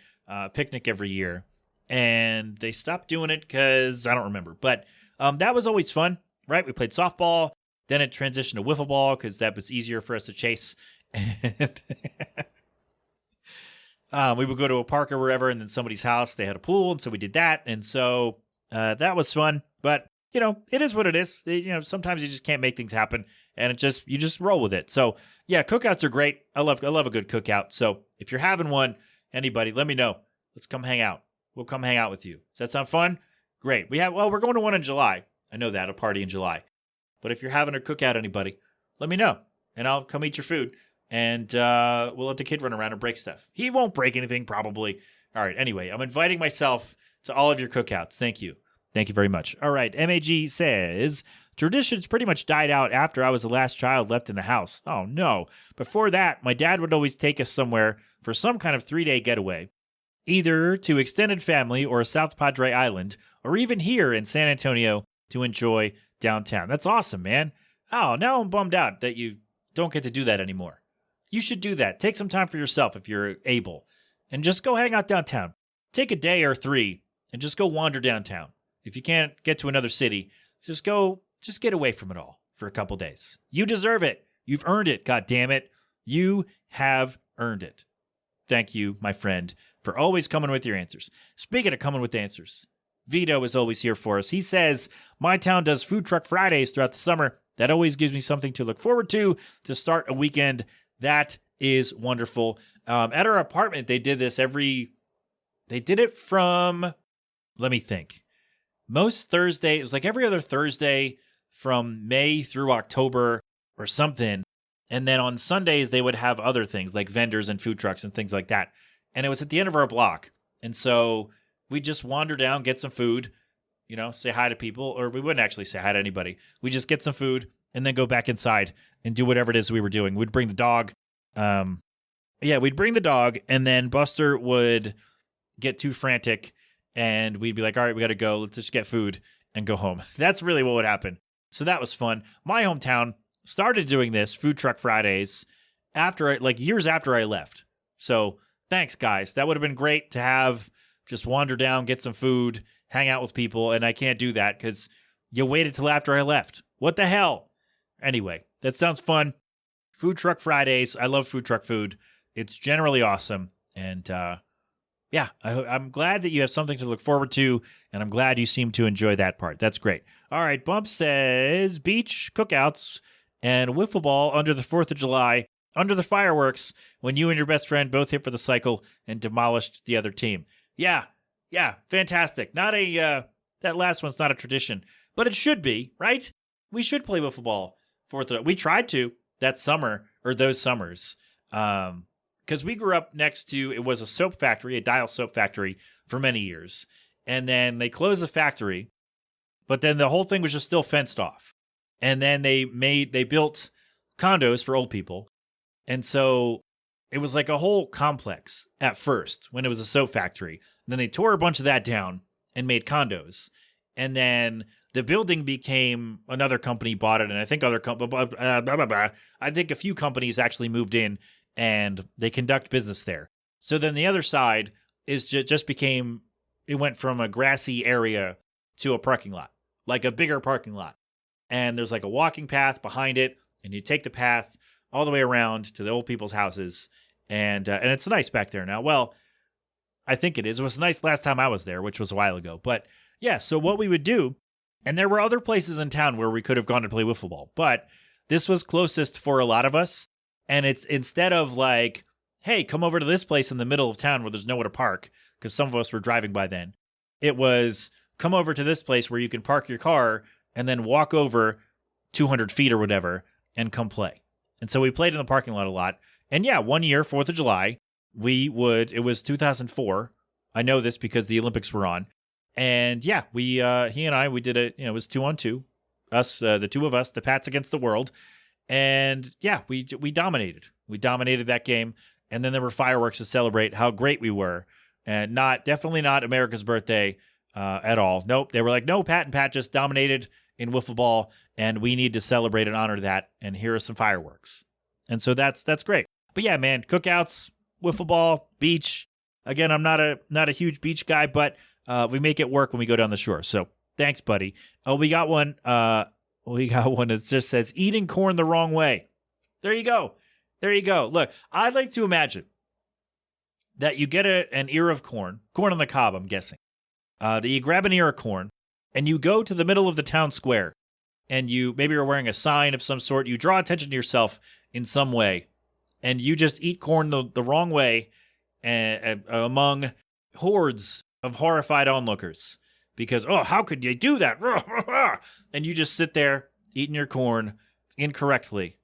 picnic every year, and they stopped doing it because I don't remember. But that was always fun, right? We played softball. Then it transitioned to wiffle ball because that was easier for us to chase. And we would go to a park or wherever, and then somebody's house, they had a pool, and so we did that. And so that was fun. But, it is what it is. Sometimes you just can't make things happen, and you just roll with it. So, yeah, cookouts are great. I love a good cookout. So if you're having one, anybody, let me know. Let's come hang out. We'll come hang out with you. Does that sound fun? Great. We're going to one in July. I know that, a party in July. But if you're having a cookout, anybody, let me know, and I'll come eat your food, and we'll let the kid run around and break stuff. He won't break anything, probably. All right, anyway, I'm inviting myself to all of your cookouts. Thank you. Thank you very much. All right, MAG says, traditions pretty much died out after I was the last child left in the house. Oh, no. Before that, my dad would always take us somewhere for some kind of 3-day getaway, either to extended family or South Padre Island, or even here in San Antonio to enjoy downtown. That's awesome, man. Oh, now I'm bummed out that you don't get to do that anymore. You should do that. Take some time for yourself if you're able, and just go hang out downtown. Take a day or 3 and just go wander downtown. If you can't get to another city, just get away from it all for a couple days. You deserve it. You've earned it, God damn it. You have earned it. Thank you, my friend, for always coming with your answers. Speaking of coming with answers, Vito is always here for us. He says, my town does food truck Fridays throughout the summer. That always gives me something to look forward to start a weekend. That is wonderful. At our apartment, they did it from, let me think. Most Thursday, it was like every other Thursday from May through October or something. And then on Sundays, they would have other things like vendors and food trucks and things like that. And it was at the end of our block. And so we just wander down, get some food, say hi to people, or we wouldn't actually say hi to anybody. We just get some food and then go back inside and do whatever it is we were doing. We'd bring the dog. We'd bring the dog, and then Buster would get too frantic, and we'd be like, all right, we got to go. Let's just get food and go home. That's really what would happen. So that was fun. My hometown started doing this, Food Truck Fridays, years after I left. So thanks, guys. That would have been great to have just wander down, get some food, hang out with people, and I can't do that because you waited till after I left. What the hell? Anyway, that sounds fun. Food Truck Fridays. I love food truck food. It's generally awesome. And I'm glad that you have something to look forward to, and I'm glad you seem to enjoy that part. That's great. All right, Bump says beach cookouts and wiffle ball under the 4th of July, under the fireworks, when you and your best friend both hit for the cycle and demolished the other team. Yeah, fantastic. That last one's not a tradition, but it should be, right? We should play wiffle ball 4th of. We tried to that summer, or those summers, because we grew up next to, it was a soap factory, a Dial soap factory for many years. And then they closed the factory, but then the whole thing was just still fenced off. And then they built condos for old people. And so it was like a whole complex at first when it was a soap factory. And then they tore a bunch of that down and made condos. And then the building became, another company bought it. And I think I think a few companies actually moved in and they conduct business there. So then the other side is just became, it went from a grassy area to a parking lot, like a bigger parking lot. And there's like a walking path behind it. And you take the path all the way around to the old people's houses. And it's nice back there now. Well, I think it is. It was nice last time I was there, which was a while ago. But yeah, so what we would do, and there were other places in town where we could have gone to play wiffle ball, but this was closest for a lot of us. And it's, instead of like hey, come over to this place in the middle of town where there's nowhere to park, because some of us were driving by then. It was, come over to this place where you can park your car and then walk over 200 feet or whatever and come play. And so we played in the parking lot a lot. And yeah, one year, 4th of July, it was 2004. I know this because the Olympics were on. And yeah, he and I, we did it was 2-on-2. Us, the two of us, the Pats against the world. And yeah, we dominated. We dominated that game. And then there were fireworks to celebrate how great we were. And definitely not America's birthday at all. Nope. They were like, no, Pat and Pat just dominated in wiffle ball, and we need to celebrate and honor that. And here are some fireworks. And so that's great. But yeah, man, cookouts, wiffle ball, beach. Again, I'm not a huge beach guy, but we make it work when we go down the shore. So thanks, buddy. Oh, we got one. That just says eating corn the wrong way. There you go. Look, I'd like to imagine that you get an ear of corn on the cob, I'm guessing. That you grab an ear of corn and you go to the middle of the town square and maybe you're wearing a sign of some sort. You draw attention to yourself in some way and you just eat corn the wrong way among hordes of horrified onlookers because, oh, how could you do that? And you just sit there eating your corn incorrectly.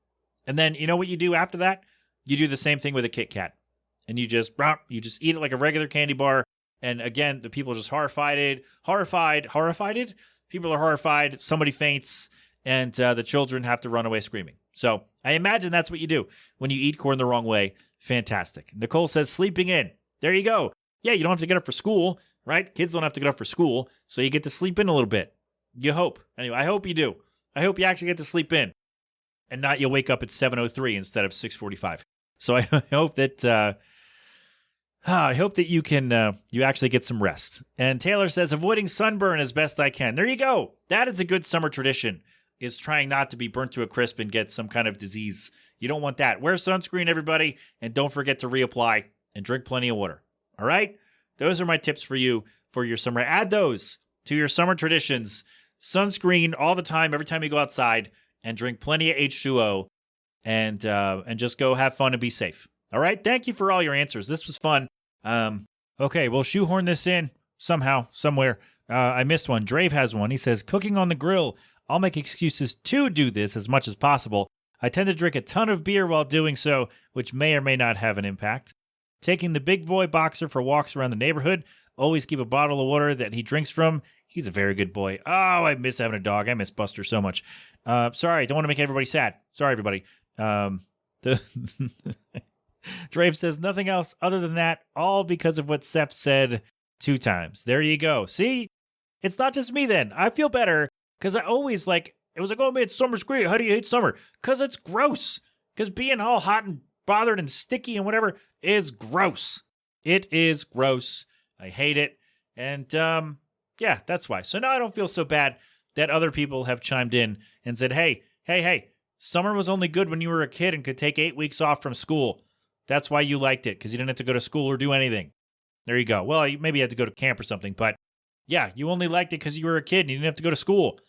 And then you know what you do after that? You do the same thing with a Kit Kat. And you just eat it like a regular candy bar. And again, the people are just horrified. People are horrified. Somebody faints, and the children have to run away screaming. So I imagine that's what you do when you eat corn the wrong way. Fantastic. Nicole says sleeping in. There you go. Yeah, you don't have to get up for school, right? Kids don't have to get up for school, so you get to sleep in a little bit. You hope. Anyway, I hope you do. I hope you actually get to sleep in, and not you wake up at 7:03 instead of 6:45. So I hope that. I hope that you can you actually get some rest. And Taylor says, avoiding sunburn as best I can. There you go. That is a good summer tradition, is trying not to be burnt to a crisp and get some kind of disease. You don't want that. Wear sunscreen, everybody, and don't forget to reapply and drink plenty of water. All right? Those are my tips for you for your summer. Add those to your summer traditions. Sunscreen all the time, every time you go outside, and drink plenty of H2O, and just go have fun and be safe. All right. Thank you for all your answers. This was fun. Okay. We'll shoehorn this in somehow, somewhere. I missed one. Drave has one. He says, cooking on the grill. I'll make excuses to do this as much as possible. I tend to drink a ton of beer while doing so, which may or may not have an impact. Taking the big boy boxer for walks around the neighborhood. Always keep a bottle of water that he drinks from. He's a very good boy. Oh, I miss having a dog. I miss Buster so much. Sorry. Don't want to make everybody sad. Sorry, everybody. Drave says nothing else other than that, all because of what Seth said 2 times. There you go. See, it's not just me then. I feel better because I always it was like, oh man, summer's great. How do you hate summer? Because it's gross. Because being all hot and bothered and sticky and whatever is gross. It is gross. I hate it. And yeah, that's why. So now I don't feel so bad that other people have chimed in and said, hey, summer was only good when you were a kid and could take 8 weeks off from school. That's why you liked it, because you didn't have to go to school or do anything. There you go. Well, maybe you had to go to camp or something, but yeah, you only liked it because you were a kid and you didn't have to go to school.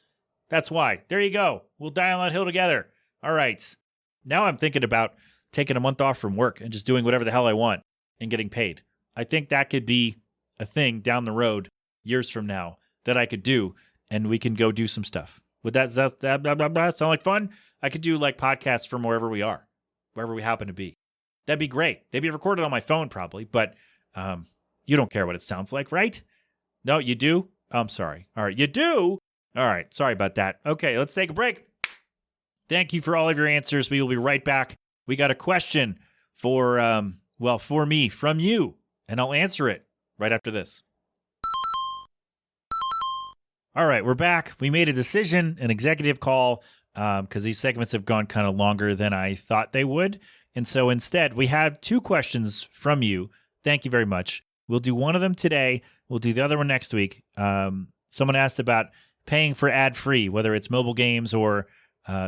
That's why. There you go. We'll die on that hill together. All right. Now I'm thinking about taking a month off from work and just doing whatever the hell I want and getting paid. I think that could be a thing down the road, years from now, that I could do, and we can go do some stuff. Would that sound like fun? I could do podcasts from wherever we are, wherever we happen to be. That'd be great. They'd be recorded on my phone probably, but you don't care what it sounds like, right? No, you do? I'm sorry. All right, you do? All right, sorry about that. Okay, let's take a break. Thank you for all of your answers. We will be right back. We got a question for me, from you, and I'll answer it right after this. All right, we're back. We made a decision, an executive call, because these segments have gone kind of longer than I thought they would. And so instead, we have 2 questions from you. Thank you very much. We'll do one of them today. We'll do the other one next week. Someone asked about paying for ad-free, whether it's mobile games or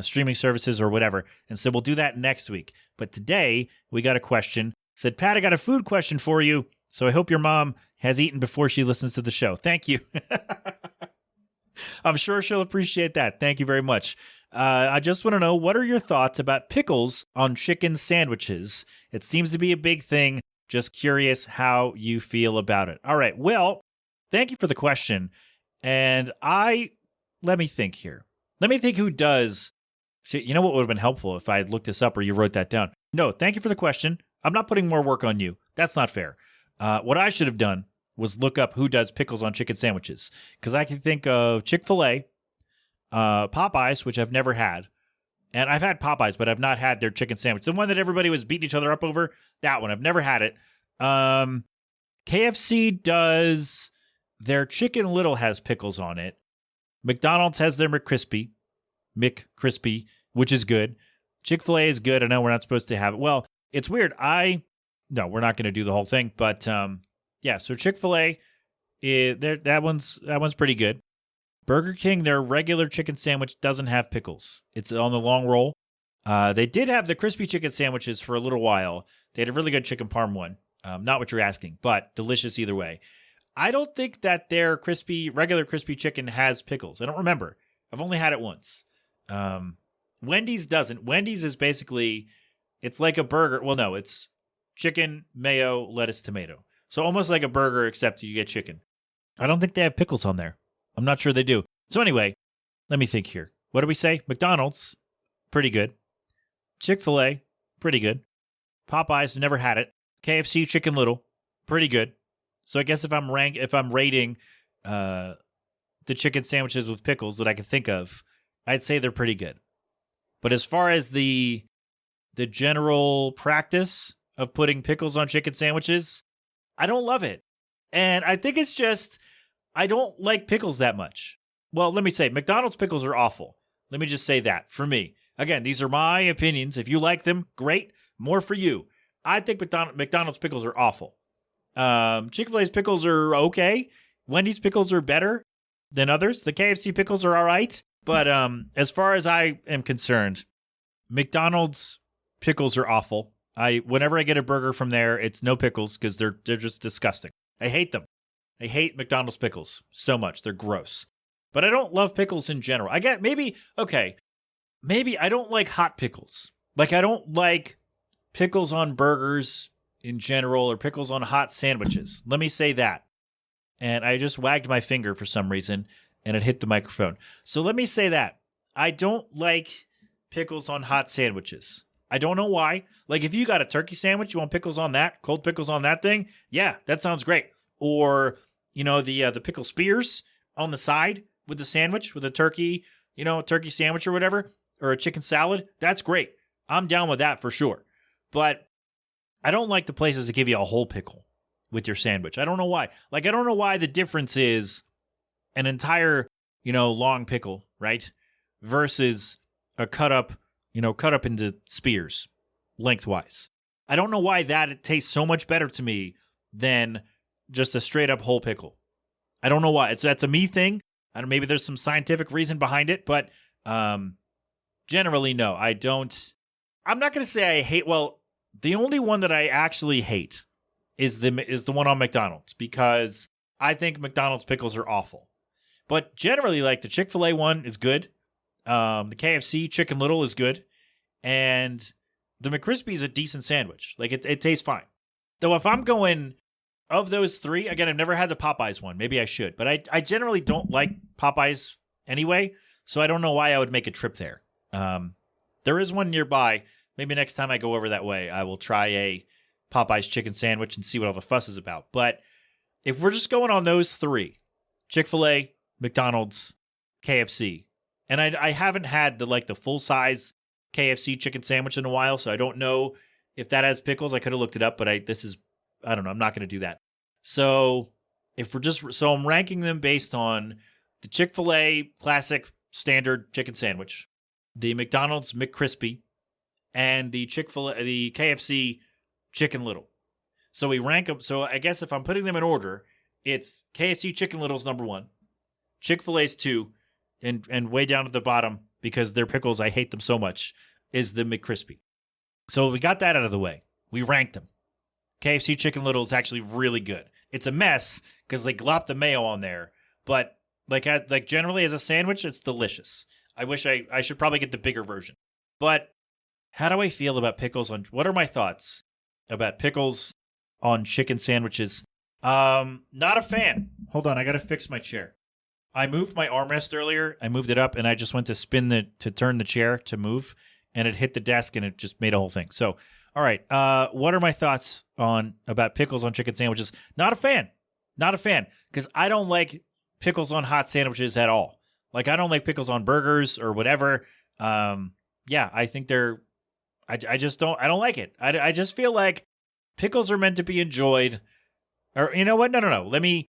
streaming services or whatever. And so we'll do that next week. But today, we got a question. Said, Pat, I got a food question for you. So I hope your mom has eaten before she listens to the show. Thank you. I'm sure she'll appreciate that. Thank you very much. I just want to know, what are your thoughts about pickles on chicken sandwiches? It seems to be a big thing. Just curious how you feel about it. All right. Well, thank you for the question. And let me think here. Let me think who does. You know what would have been helpful if I had looked this up or you wrote that down? No, thank you for the question. I'm not putting more work on you. That's not fair. What I should have done was look up who does pickles on chicken sandwiches. Because I can think of Chick-fil-A, Popeyes, which I've never had. And I've had Popeyes, but I've not had their chicken sandwich. The one that everybody was beating each other up over, that one. I've never had it. KFC does, their Chicken Little has pickles on it. McDonald's has their McCrispy, which is good. Chick-fil-A is good. I know we're not supposed to have it. Well, it's weird. No, we're not going to do the whole thing. But yeah, so Chick-fil-A, that one's pretty good. Burger King, their regular chicken sandwich doesn't have pickles. It's on the long roll. They did have the crispy chicken sandwiches for a little while. They had a really good chicken parm one. Not what you're asking, but delicious either way. I don't think that their regular crispy chicken has pickles. I don't remember. I've only had it once. Wendy's doesn't. Wendy's is basically, it's like a burger. Well, no, it's chicken, mayo, lettuce, tomato. So almost like a burger, except you get chicken. I don't think they have pickles on there. I'm not sure they do. So anyway, let me think here. What do we say? McDonald's, pretty good. Chick-fil-A, pretty good. Popeyes, never had it. KFC, Chicken Little, pretty good. So I guess if I'm rating the chicken sandwiches with pickles that I can think of, I'd say they're pretty good. But as far as the general practice of putting pickles on chicken sandwiches, I don't love it. And I think it's just, I don't like pickles that much. Well, let me say, McDonald's pickles are awful. Let me just say that for me. Again, these are my opinions. If you like them, great. More for you. I think McDonald's pickles are awful. Chick-fil-A's pickles are okay. Wendy's pickles are better than others. The KFC pickles are all right. But as far as I am concerned, McDonald's pickles are awful. Whenever I get a burger from there, it's no pickles because they're just disgusting. I hate them. I hate McDonald's pickles so much. They're gross. But I don't love pickles in general. Maybe I don't like hot pickles. Like, I don't like pickles on burgers in general or pickles on hot sandwiches. Let me say that. And I just wagged my finger for some reason, and it hit the microphone. So let me say that. I don't like pickles on hot sandwiches. I don't know why. Like, if you got a turkey sandwich, you want pickles on that, cold pickles on that thing? Yeah, that sounds great. Or, the pickle spears on the side with the sandwich, with a turkey, a turkey sandwich or whatever, or a chicken salad. That's great. I'm down with that for sure. But I don't like the places that give you a whole pickle with your sandwich. I don't know why. Like, I don't know why the difference is an entire, long pickle, right? Versus a cut up into spears lengthwise. I don't know why that it tastes so much better to me than just a straight up whole pickle. I don't know why. That's a me thing. Maybe there's some scientific reason behind it, but generally, no, I don't. I'm not going to say I hate. Well, the only one that I actually hate is the one on McDonald's, because I think McDonald's pickles are awful. But generally, like, the Chick-fil-A one is good. The KFC Chicken Little is good. And the McCrispy is a decent sandwich. Like, it tastes fine. Though if I'm going, of those three, again, I've never had the Popeyes one. Maybe I should. But I generally don't like Popeyes anyway, so I don't know why I would make a trip there. There is one nearby. Maybe next time I go over that way, I will try a Popeyes chicken sandwich and see what all the fuss is about. But if we're just going on those three, Chick-fil-A, McDonald's, KFC, and I haven't had the full-size KFC chicken sandwich in a while, so I don't know if that has pickles. I could have looked it up, but I don't know. I'm not going to do that. So I'm ranking them based on the Chick-fil-A classic standard chicken sandwich, the McDonald's McCrispy, and the KFC Chicken Little. So we rank them. So I guess if I'm putting them in order, it's KFC Chicken Little's number 1, Chick-fil-A's 2, and way down at the bottom, because their pickles, I hate them so much, is the McCrispy. So we got that out of the way. We ranked them. KFC Chicken Little is actually really good. It's a mess because they glop the mayo on there, but like generally as a sandwich, it's delicious. I wish I should probably get the bigger version. But how do I feel about pickles on, what are my thoughts about pickles on chicken sandwiches? Not a fan. Hold on, I got to fix my chair. I moved my armrest earlier. I moved it up and I just went to turn the chair to move, and it hit the desk and it just made a whole thing. So, all right. What are my thoughts about pickles on chicken sandwiches? Not a fan. Not a fan. Because I don't like pickles on hot sandwiches at all. Like, I don't like pickles on burgers or whatever. Yeah, I think I just don't like it. I just feel like pickles are meant to be enjoyed. Or, you know what? No. Let me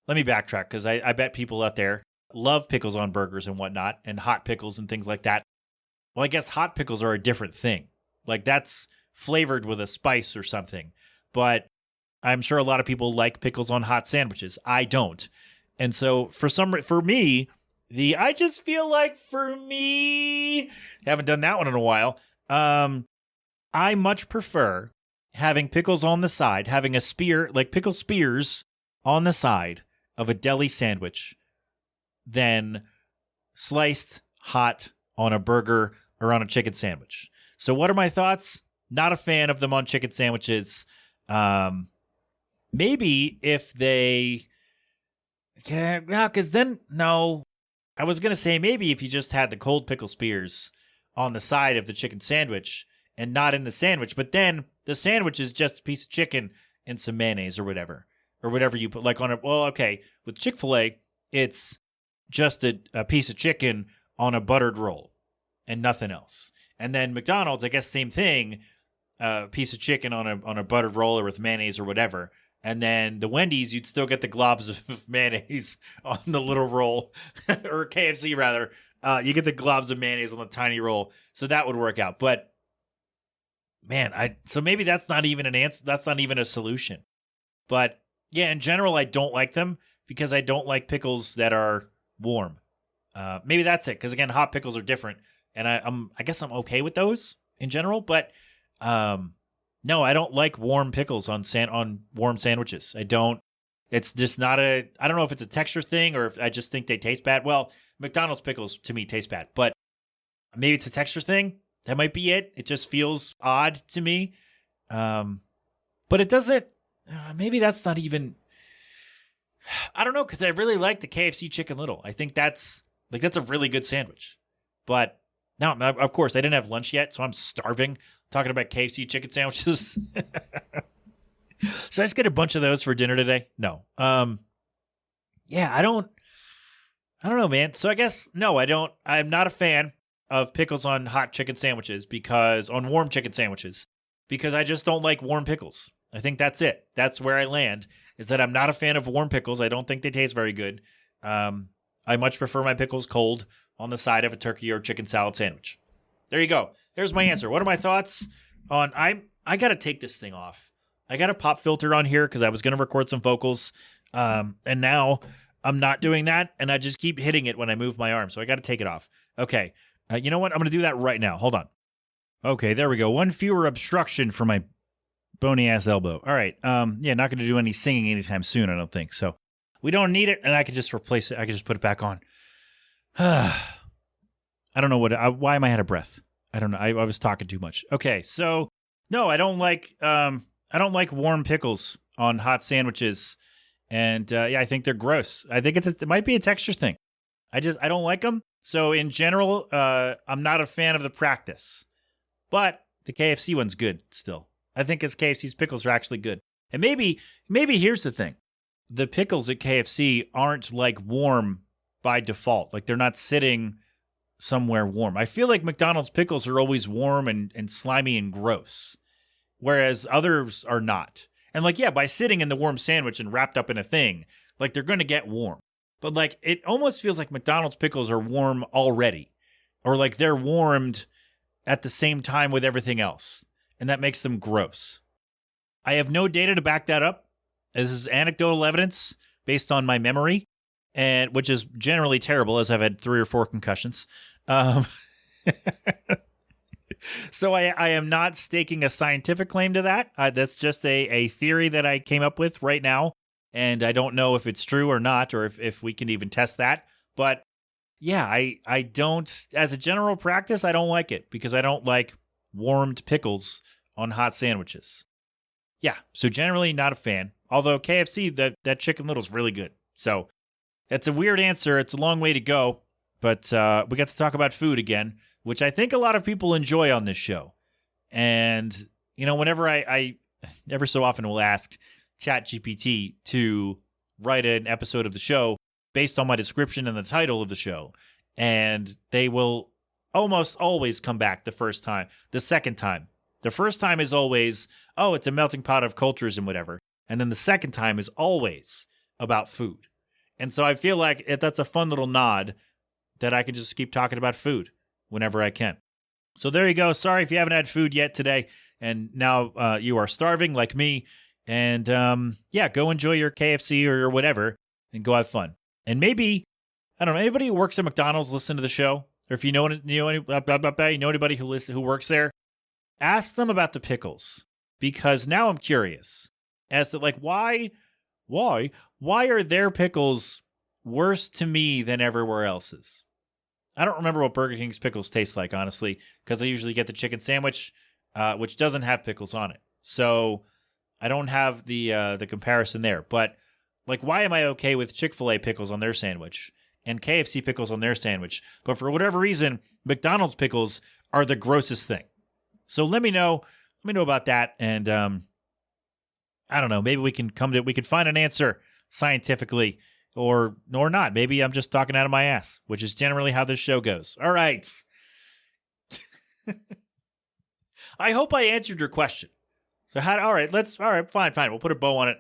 backtrack, because I bet people out there love pickles on burgers and whatnot, and hot pickles and things like that. Well, I guess hot pickles are a different thing. Like, that's flavored with a spice or something. But I'm sure a lot of people like pickles on hot sandwiches. I don't. And so for me, I just feel like haven't done that one in a while. I much prefer having pickles on the side, having a spear, like pickle spears on the side of a deli sandwich, than sliced hot on a burger or on a chicken sandwich. So what are my thoughts? Not a fan of them on chicken sandwiches. Maybe if they, because then, no, I was going to say maybe if you just had the cold pickle spears on the side of the chicken sandwich and not in the sandwich, but then the sandwich is just a piece of chicken and some mayonnaise or whatever you put, like on with Chick-fil-A, it's just a piece of chicken on a buttered roll and nothing else. And then McDonald's, I guess, same thing, a piece of chicken on a buttered roll or with mayonnaise or whatever. And then the Wendy's, you'd still get the globs of mayonnaise on the little roll, or KFC rather. You get the globs of mayonnaise on the tiny roll, so that would work out. But man, so maybe that's not even an answer. That's not even a solution. But yeah, in general, I don't like them because I don't like pickles that are warm. Maybe that's it. Because again, hot pickles are different, and I guess I'm okay with those in general. But no, I don't like warm pickles on warm sandwiches. I don't. It's just not I don't know if it's a texture thing or if I just think they taste bad. Well, McDonald's pickles to me taste bad, but maybe it's a texture thing. That might be it. It just feels odd to me. But it doesn't. Maybe that's not even. I don't know, because I really like the KFC Chicken Little. I think that's a really good sandwich. But now, of course, I didn't have lunch yet, so I'm starving. Talking about KFC chicken sandwiches. Should I just get a bunch of those for dinner today? No. Yeah, I don't know, man. So I guess, no, I'm not a fan of pickles on hot chicken sandwiches on warm chicken sandwiches, because I just don't like warm pickles. I think that's it. That's where I land, is that I'm not a fan of warm pickles. I don't think they taste very good. I much prefer my pickles cold on the side of a turkey or chicken salad sandwich. There you go. There's my answer. What are my thoughts on, I got to take this thing off. I got a pop filter on here because I was going to record some vocals. And now I'm not doing that. And I just keep hitting it when I move my arm. So I got to take it off. Okay. You know what? I'm going to do that right now. Hold on. Okay, there we go. One fewer obstruction for my bony ass elbow. All right. Yeah, not going to do any singing anytime soon, I don't think. So we don't need it. And I can just replace it. I can just put it back on. I don't know why am I out of breath? I don't know. I was talking too much. Okay, so no, I don't like warm pickles on hot sandwiches, and yeah, I think they're gross. I think it might be a texture thing. I don't like them. So in general, I'm not a fan of the practice, but the KFC one's good still. I think KFC's pickles are actually good, and maybe here's the thing: the pickles at KFC aren't like warm by default. Like they're not sitting somewhere warm. I feel like McDonald's pickles are always warm and slimy and gross, whereas others are not. And like, yeah, by sitting in the warm sandwich and wrapped up in a thing, like they're going to get warm. But like, it almost feels like McDonald's pickles are warm already, or like they're warmed at the same time with everything else. And that makes them gross. I have no data to back that up. This is anecdotal evidence based on my memory, and which is generally terrible, as I've had 3 or 4 concussions. So I am not staking a scientific claim to that. That's just a theory that I came up with right now, and I don't know if it's true or not, or if we can even test that. But yeah, I don't, as a general practice, I don't like it because I don't like warmed pickles on hot sandwiches. Yeah, so generally not a fan. Although KFC, that chicken little is really good. So it's a weird answer. It's a long way to go. But we got to talk about food again, which I think a lot of people enjoy on this show. And, whenever I ever so often will ask ChatGPT to write an episode of the show based on my description and the title of the show. And they will almost always come back the second time. The first time is always, oh, it's a melting pot of cultures and whatever. And then the second time is always about food. And so I feel like that's a fun little nod that I can just keep talking about food whenever I can. So there you go. Sorry if you haven't had food yet today. And now you are starving like me. And go enjoy your KFC or your whatever and go have fun. And maybe, I don't know, anybody who works at McDonald's listen to the show? Or if you know anybody who works there, ask them about the pickles, because now I'm curious as to why are their pickles worse to me than everywhere else's? I don't remember what Burger King's pickles taste like, honestly, because I usually get the chicken sandwich, which doesn't have pickles on it. So I don't have the comparison there. But why am I okay with Chick-fil-A pickles on their sandwich and KFC pickles on their sandwich, but for whatever reason, McDonald's pickles are the grossest thing? So let me know about that, and I don't know. Maybe we can find an answer scientifically, or not. Maybe I'm just talking out of my ass, which is generally how this show goes. All right. I hope I answered your question. So fine. We'll put a bow on it.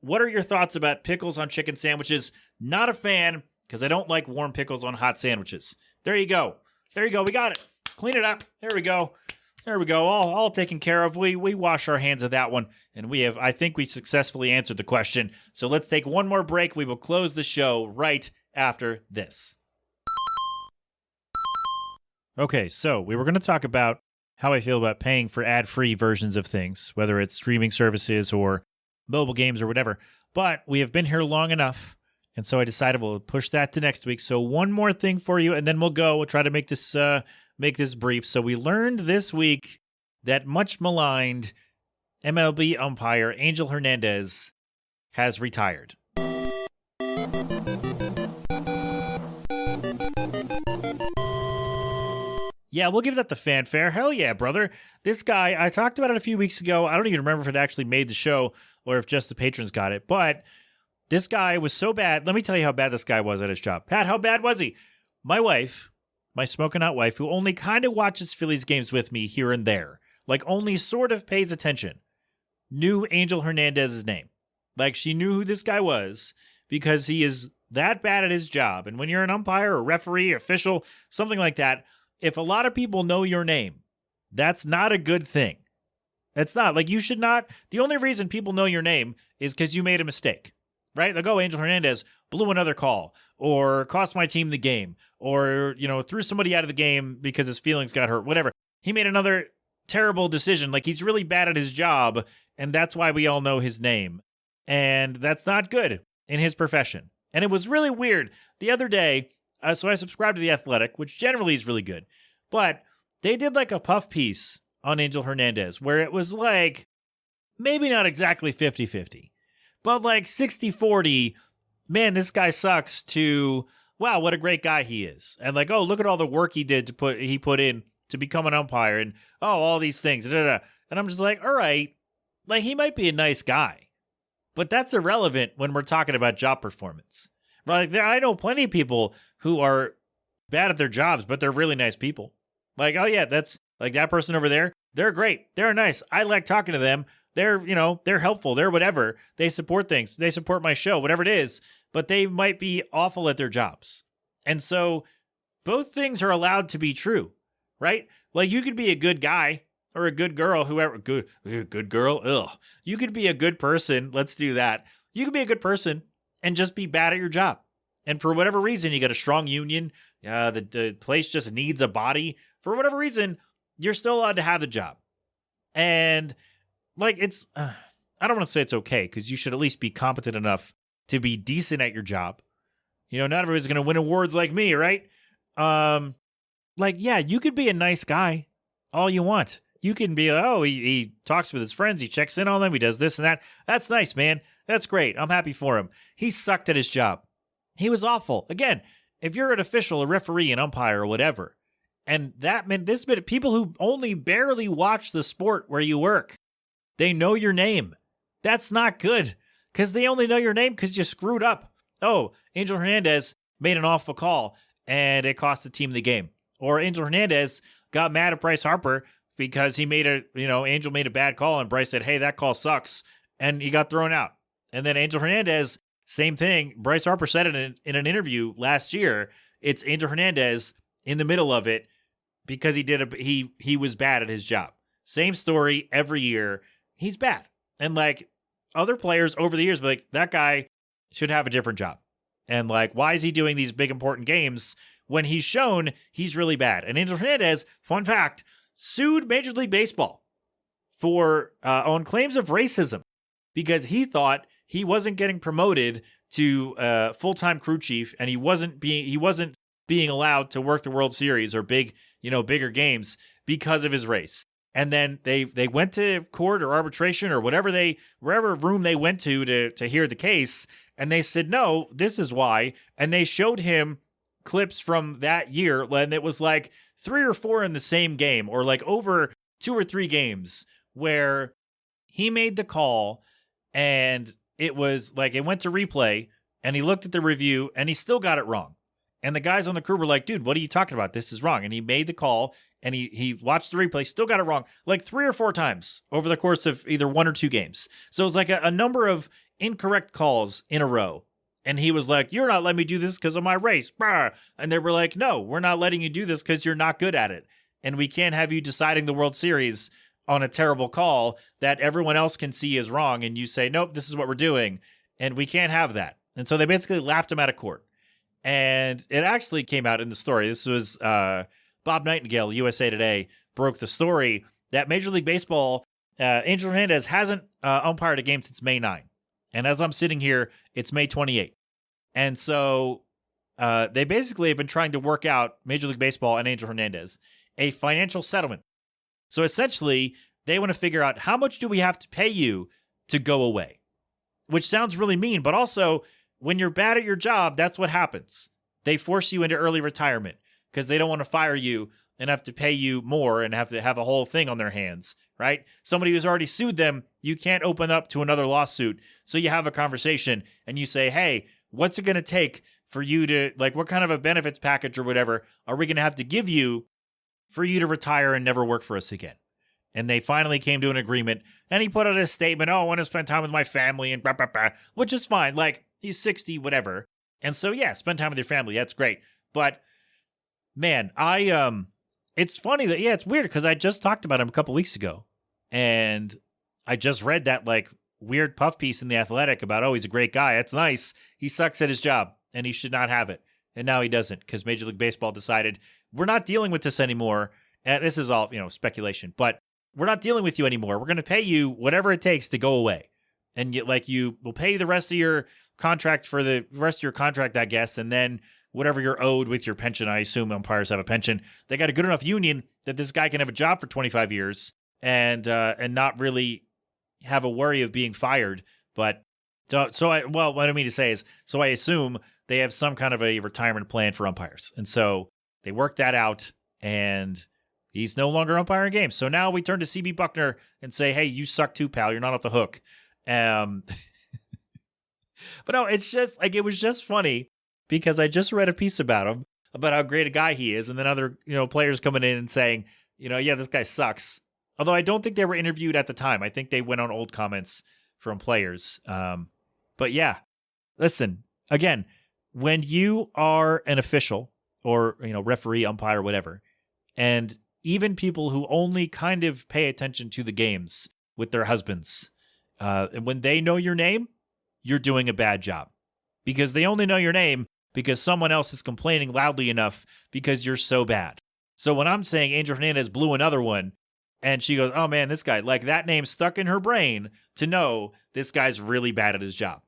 What are your thoughts about pickles on chicken sandwiches? Not a fan, because I don't like warm pickles on hot sandwiches. There you go. We got it. Clean it up. There we go. All taken care of. We wash our hands of that one, and I think we successfully answered the question. So let's take one more break. We will close the show right after this. Okay, so we were going to talk about how I feel about paying for ad-free versions of things, whether it's streaming services or mobile games or whatever. But we have been here long enough, and so I decided we'll push that to next week. So one more thing for you, and then we'll go. We'll try to make this brief. So we learned this week that much maligned MLB umpire Angel Hernandez has retired. Yeah, we'll give that the fanfare. Hell yeah, brother. This guy, I talked about it a few weeks ago. I don't even remember if it actually made the show or if just the patrons got it. But this guy was so bad. Let me tell you how bad this guy was at his job. Pat, how bad was he? My wife, my smoking hot wife, who only kind of watches Phillies games with me here and there, only sort of pays attention, knew Angel Hernandez's name. She knew who this guy was because he is that bad at his job. And when you're an umpire or referee, official, something like that, if a lot of people know your name, that's not a good thing. It's not. You should not. The only reason people know your name is because you made a mistake, right? Angel Hernandez blew another call or cost my team the game or, threw somebody out of the game because his feelings got hurt, whatever. He made another terrible decision. He's really bad at his job, and that's why we all know his name. And that's not good in his profession. And it was really weird. The other day, so I subscribed to The Athletic, which generally is really good. But they did a puff piece on Angel Hernandez where it was maybe not exactly 50-50, but 60-40, man, this guy sucks, to, wow, what a great guy he is. And oh, look at all the work he put in to become an umpire, and all these things. And I'm just all right, he might be a nice guy, but that's irrelevant when we're talking about job performance. Right? I know plenty of people who are bad at their jobs, but they're really nice people. Oh yeah, that's that person over there. They're great. They're nice. I like talking to them. They're, they're helpful. They're whatever. They support things. They support my show, whatever it is, but they might be awful at their jobs. And so both things are allowed to be true, right? You could be a good guy or a good girl, whoever, good girl. Ugh. You could be a good person. Let's do that. You could be a good person and just be bad at your job. And for whatever reason, you got a strong union. The place just needs a body. For whatever reason, you're still allowed to have the job. And it's, I don't want to say it's okay, because you should at least be competent enough to be decent at your job. not everybody's going to win awards like me, right? Yeah, you could be a nice guy all you want. You can be like, oh, he talks with his friends, he checks in on them, he does this and that. That's nice, man. That's great. I'm happy for him. He sucked at his job. He was awful. Again, if you're an official, a referee, an umpire, or whatever, and that meant people who only barely watch the sport where you work, they know your name. That's not good, because they only know your name because you screwed up. Oh, Angel Hernandez made an awful call, and it cost the team the game. Or Angel Hernandez got mad at Bryce Harper because Angel made a bad call, and Bryce said, hey, that call sucks, and he got thrown out. And then Angel Hernandez, same thing. Bryce Harper said it in an interview last year. It's Angel Hernandez in the middle of it because he was bad at his job. Same story every year. He's bad. And other players over the years, that guy should have a different job. And why is he doing these big important games when he's shown he's really bad? And Angel Hernandez, fun fact, sued Major League Baseball for on claims of racism because he thought he wasn't getting promoted to full-time crew chief, and he wasn't being allowed to work the World Series or bigger games because of his race. And then they went to court or arbitration or wherever room they went to hear the case, and they said, no, this is why. And they showed him clips from that year, and it was 3 or 4 in the same game, or over 2 or 3 games where he made the call, and it was it went to replay, and he looked at the review, and he still got it wrong. And the guys on the crew were like, dude, what are you talking about? This is wrong. And he made the call, and he watched the replay, still got it wrong, 3 or 4 times over the course of either 1 or 2 games. So it was a number of incorrect calls in a row. And he was like, you're not letting me do this because of my race. Bah! And they were like, no, we're not letting you do this because you're not good at it. And we can't have you deciding the World Series on a terrible call that everyone else can see is wrong. And you say, nope, this is what we're doing. And we can't have that. And so they basically laughed him out of court. And it actually came out in the story. This was Bob Nightingale, USA Today, broke the story that Major League Baseball, Angel Hernandez hasn't umpired a game since May 9. And as I'm sitting here, it's May 28. And so they basically have been trying to work out, Major League Baseball and Angel Hernandez, a financial settlement. So essentially, they want to figure out how much do we have to pay you to go away, which sounds really mean, but also when you're bad at your job, that's what happens. They force you into early retirement because they don't want to fire you and have to pay you more and have to have a whole thing on their hands, right? Somebody who's already sued them, you can't open up to another lawsuit. So you have a conversation and you say, hey, what's it going to take for you to, what kind of a benefits package or whatever are we going to have to give you for you to retire and never work for us again? And they finally came to an agreement, and he put out a statement, oh, I want to spend time with my family and blah, blah, blah, which is fine. He's 60, whatever. And so, yeah, spend time with your family. That's great. But, man, it's funny that, it's weird because I just talked about him a couple weeks ago, and I just read that, weird puff piece in The Athletic about, oh, he's a great guy. That's nice. He sucks at his job, and he should not have it. And now he doesn't because Major League Baseball decided, we're not dealing with this anymore. And this is all, speculation, but we're not dealing with you anymore. We're going to pay you whatever it takes to go away. And you will pay the rest of your contract for the rest of your contract, I guess. And then whatever you're owed with your pension, I assume umpires have a pension. They got a good enough union that this guy can have a job for 25 years and not really have a worry of being fired. But what I mean to say is, so I assume they have some kind of a retirement plan for umpires. And so they worked that out, and he's no longer umpiring games. So now we turn to CB Buckner and say, hey, you suck too, pal. You're not off the hook. But no, it's just it was just funny because I just read a piece about him, about how great a guy he is. And then other, players coming in and saying, yeah, this guy sucks. Although I don't think they were interviewed at the time. I think they went on old comments from players. But yeah, listen, again, when you are an official or, referee, umpire, whatever, and even people who only kind of pay attention to the games with their husbands, when they know your name, you're doing a bad job because they only know your name because someone else is complaining loudly enough because you're so bad. So when I'm saying Angel Hernandez blew another one and she goes, oh man, this guy, that name stuck in her brain to know this guy's really bad at his job.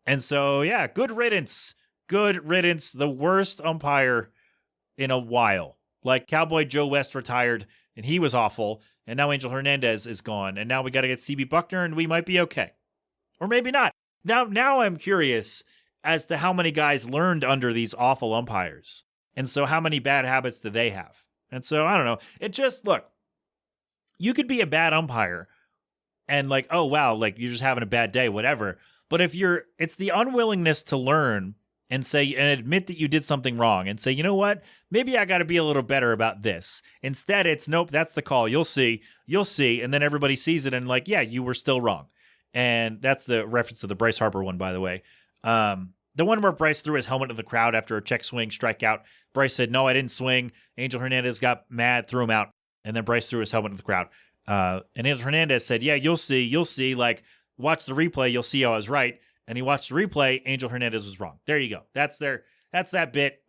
And so, yeah, good riddance good riddance, the worst umpire in a while. Like Cowboy Joe West retired, and he was awful, and now Angel Hernandez is gone, and now we got to get CB Buckner, and we might be okay. Or maybe not. Now I'm curious as to how many guys learned under these awful umpires. And so how many bad habits do they have? And so, I don't know. It just, look, you could be a bad umpire and like, oh, wow, like you're just having a bad day, whatever. But if it's the unwillingness to learn and say, and admit that you did something wrong and say, you know what, maybe I got to be a little better about this. Instead, it's, nope, that's the call. You'll see. And then everybody sees it and like, yeah, you were still wrong. And that's the reference to the Bryce Harper one, by the way. The one where Bryce threw his helmet in the crowd after a check swing strikeout. Bryce said, no, I didn't swing. Angel Hernandez got mad, threw him out. And then Bryce threw his helmet in the crowd. And Angel Hernandez said, yeah, you'll see. Like, watch the replay. You'll see I was right. And he watched the replay. Angel Hernandez was wrong. There you go. That's that bit.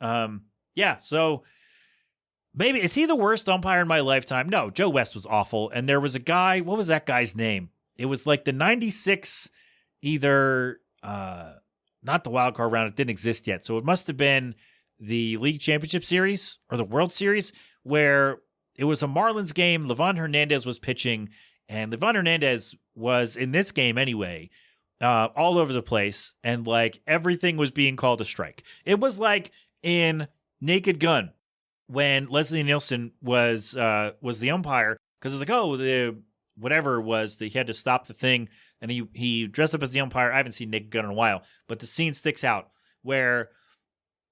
Yeah. So maybe, is he the worst umpire in my lifetime? No, Joe West was awful. And there was a guy, what was that guy's name? It was like the 96, either, not the wild card round. It didn't exist yet. So it must have been the League Championship Series or the World Series where it was a Marlins game. Livan Hernandez was pitching, and Livan Hernandez was in this game anyway, all over the place. And like everything was being called a strike. It was like in Naked Gun when Leslie Nielsen was the umpire, because it's like, oh, he had to stop the thing. And he dressed up as the umpire. I haven't seen Naked Gun in a while, but the scene sticks out where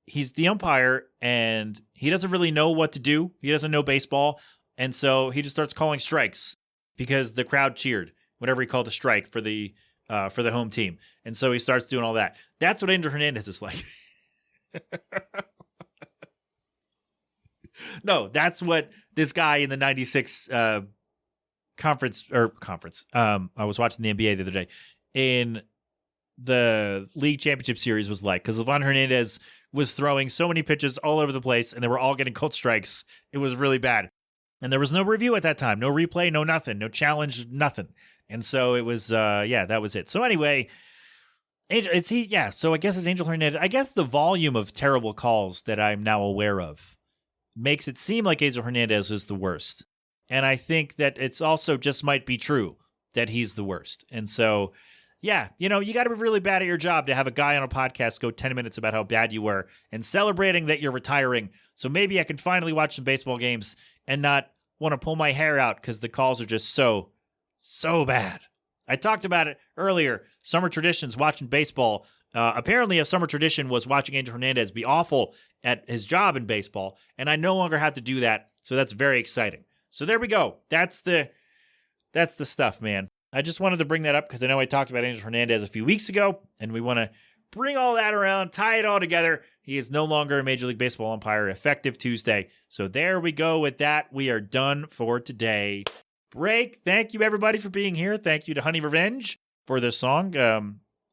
he's the umpire and he doesn't really know what to do. He doesn't know baseball. And so he just starts calling strikes because the crowd cheered whenever he called a strike for the home team. And so he starts doing all that. That's what Angel Hernandez is like. No, that's what this guy in the 96 conference. I was watching the NBA the other day in the League Championship Series was like, because Livan Hernandez was throwing so many pitches all over the place and they were all getting called strikes. It was really bad. And there was no review at that time, no replay, no nothing, no challenge, nothing. And so it was, that was it. So anyway, so I guess it's Angel Hernandez. I guess the volume of terrible calls that I'm now aware of makes it seem like Angel Hernandez is the worst. And I think that it's also just might be true that he's the worst. And so, yeah, you got to be really bad at your job to have a guy on a podcast go 10 minutes about how bad you were and celebrating that you're retiring. So maybe I can finally watch some baseball games and not want to pull my hair out because the calls are just so bad. I talked about it earlier. Summer traditions, watching baseball. Apparently a summer tradition was watching Angel Hernandez be awful at his job in baseball. And I no longer have to do that. So that's very exciting. So there we go. That's the stuff, man. I just wanted to bring that up because I know I talked about Angel Hernandez a few weeks ago, and we want to bring all that around, tie it all together. He is no longer a Major League Baseball umpire, effective Tuesday. So there we go with that. We are done for today. Break. Thank you, everybody, for being here. Thank you to Honey Revenge for their song.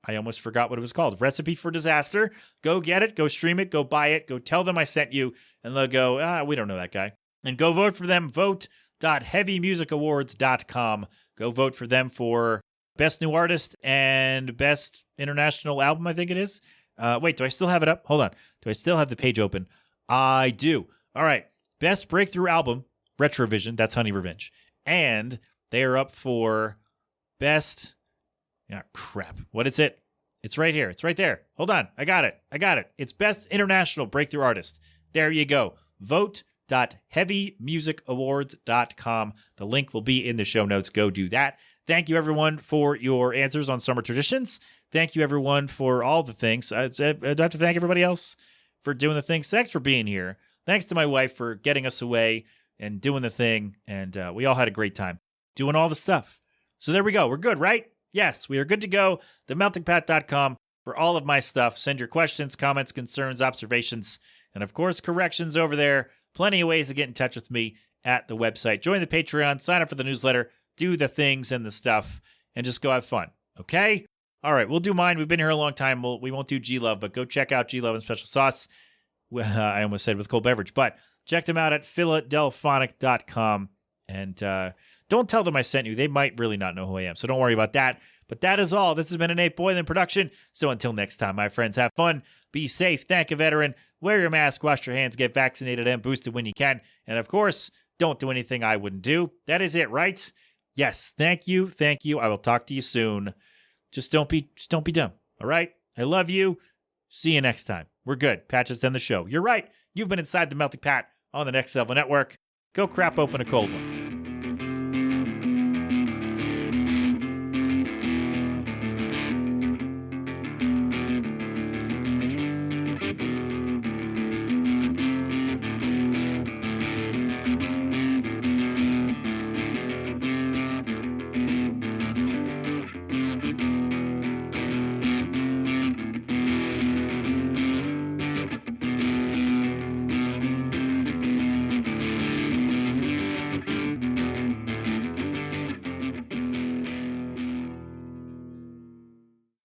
I almost forgot what it was called. Recipe for Disaster. Go get it. Go stream it. Go buy it. Go tell them I sent you. And they'll go, we don't know that guy. And go vote for them. Vote.heavymusicawards.com. Go vote for them for Best New Artist and Best International Album, I think it is. Wait, do I still have it up? Hold on. Do I still have the page open? I do. All right. Best Breakthrough Album, Retrovision. That's Honey Revenge. And they are up for Best... crap. What is it? It's right here. It's right there. Hold on. I got it. It's Best International Breakthrough Artist. There you go. Vote.heavymusicawards.com. The link will be in the show notes. Go do that. Thank you, everyone, for your answers on summer traditions. Thank you, everyone, for all the things. I'd have to thank everybody else for doing the things. Thanks for being here. Thanks to my wife for getting us away and doing the thing. And we all had a great time doing all the stuff. So there we go. We're good, right? Yes, we are good to go. TheMeltingPat.com for all of my stuff. Send your questions, comments, concerns, observations, and of course, corrections over there. Plenty of ways to get in touch with me at the website. Join the Patreon, sign up for the newsletter, do the things and the stuff, and just go have fun. Okay? All right, we'll do mine. We've been here a long time. We won't do G-Love, but go check out G-Love and Special Sauce. I almost said with cold beverage, but check them out at Philadelphonic.com. And don't tell them I sent you. They might really not know who I am, so don't worry about that. But that is all. This has been a Nate Boylan production. So until next time, my friends, have fun, be safe, thank a veteran, wear your mask, wash your hands, get vaccinated and boosted when you can. And of course, don't do anything I wouldn't do. That is it, right? Yes, thank you. I will talk to you soon. Just don't be dumb, all right? I love you. See you next time. We're good. Pat just end the show. You're right. You've been inside the Melting Pat on the Next Level Network. Go crap open a cold one.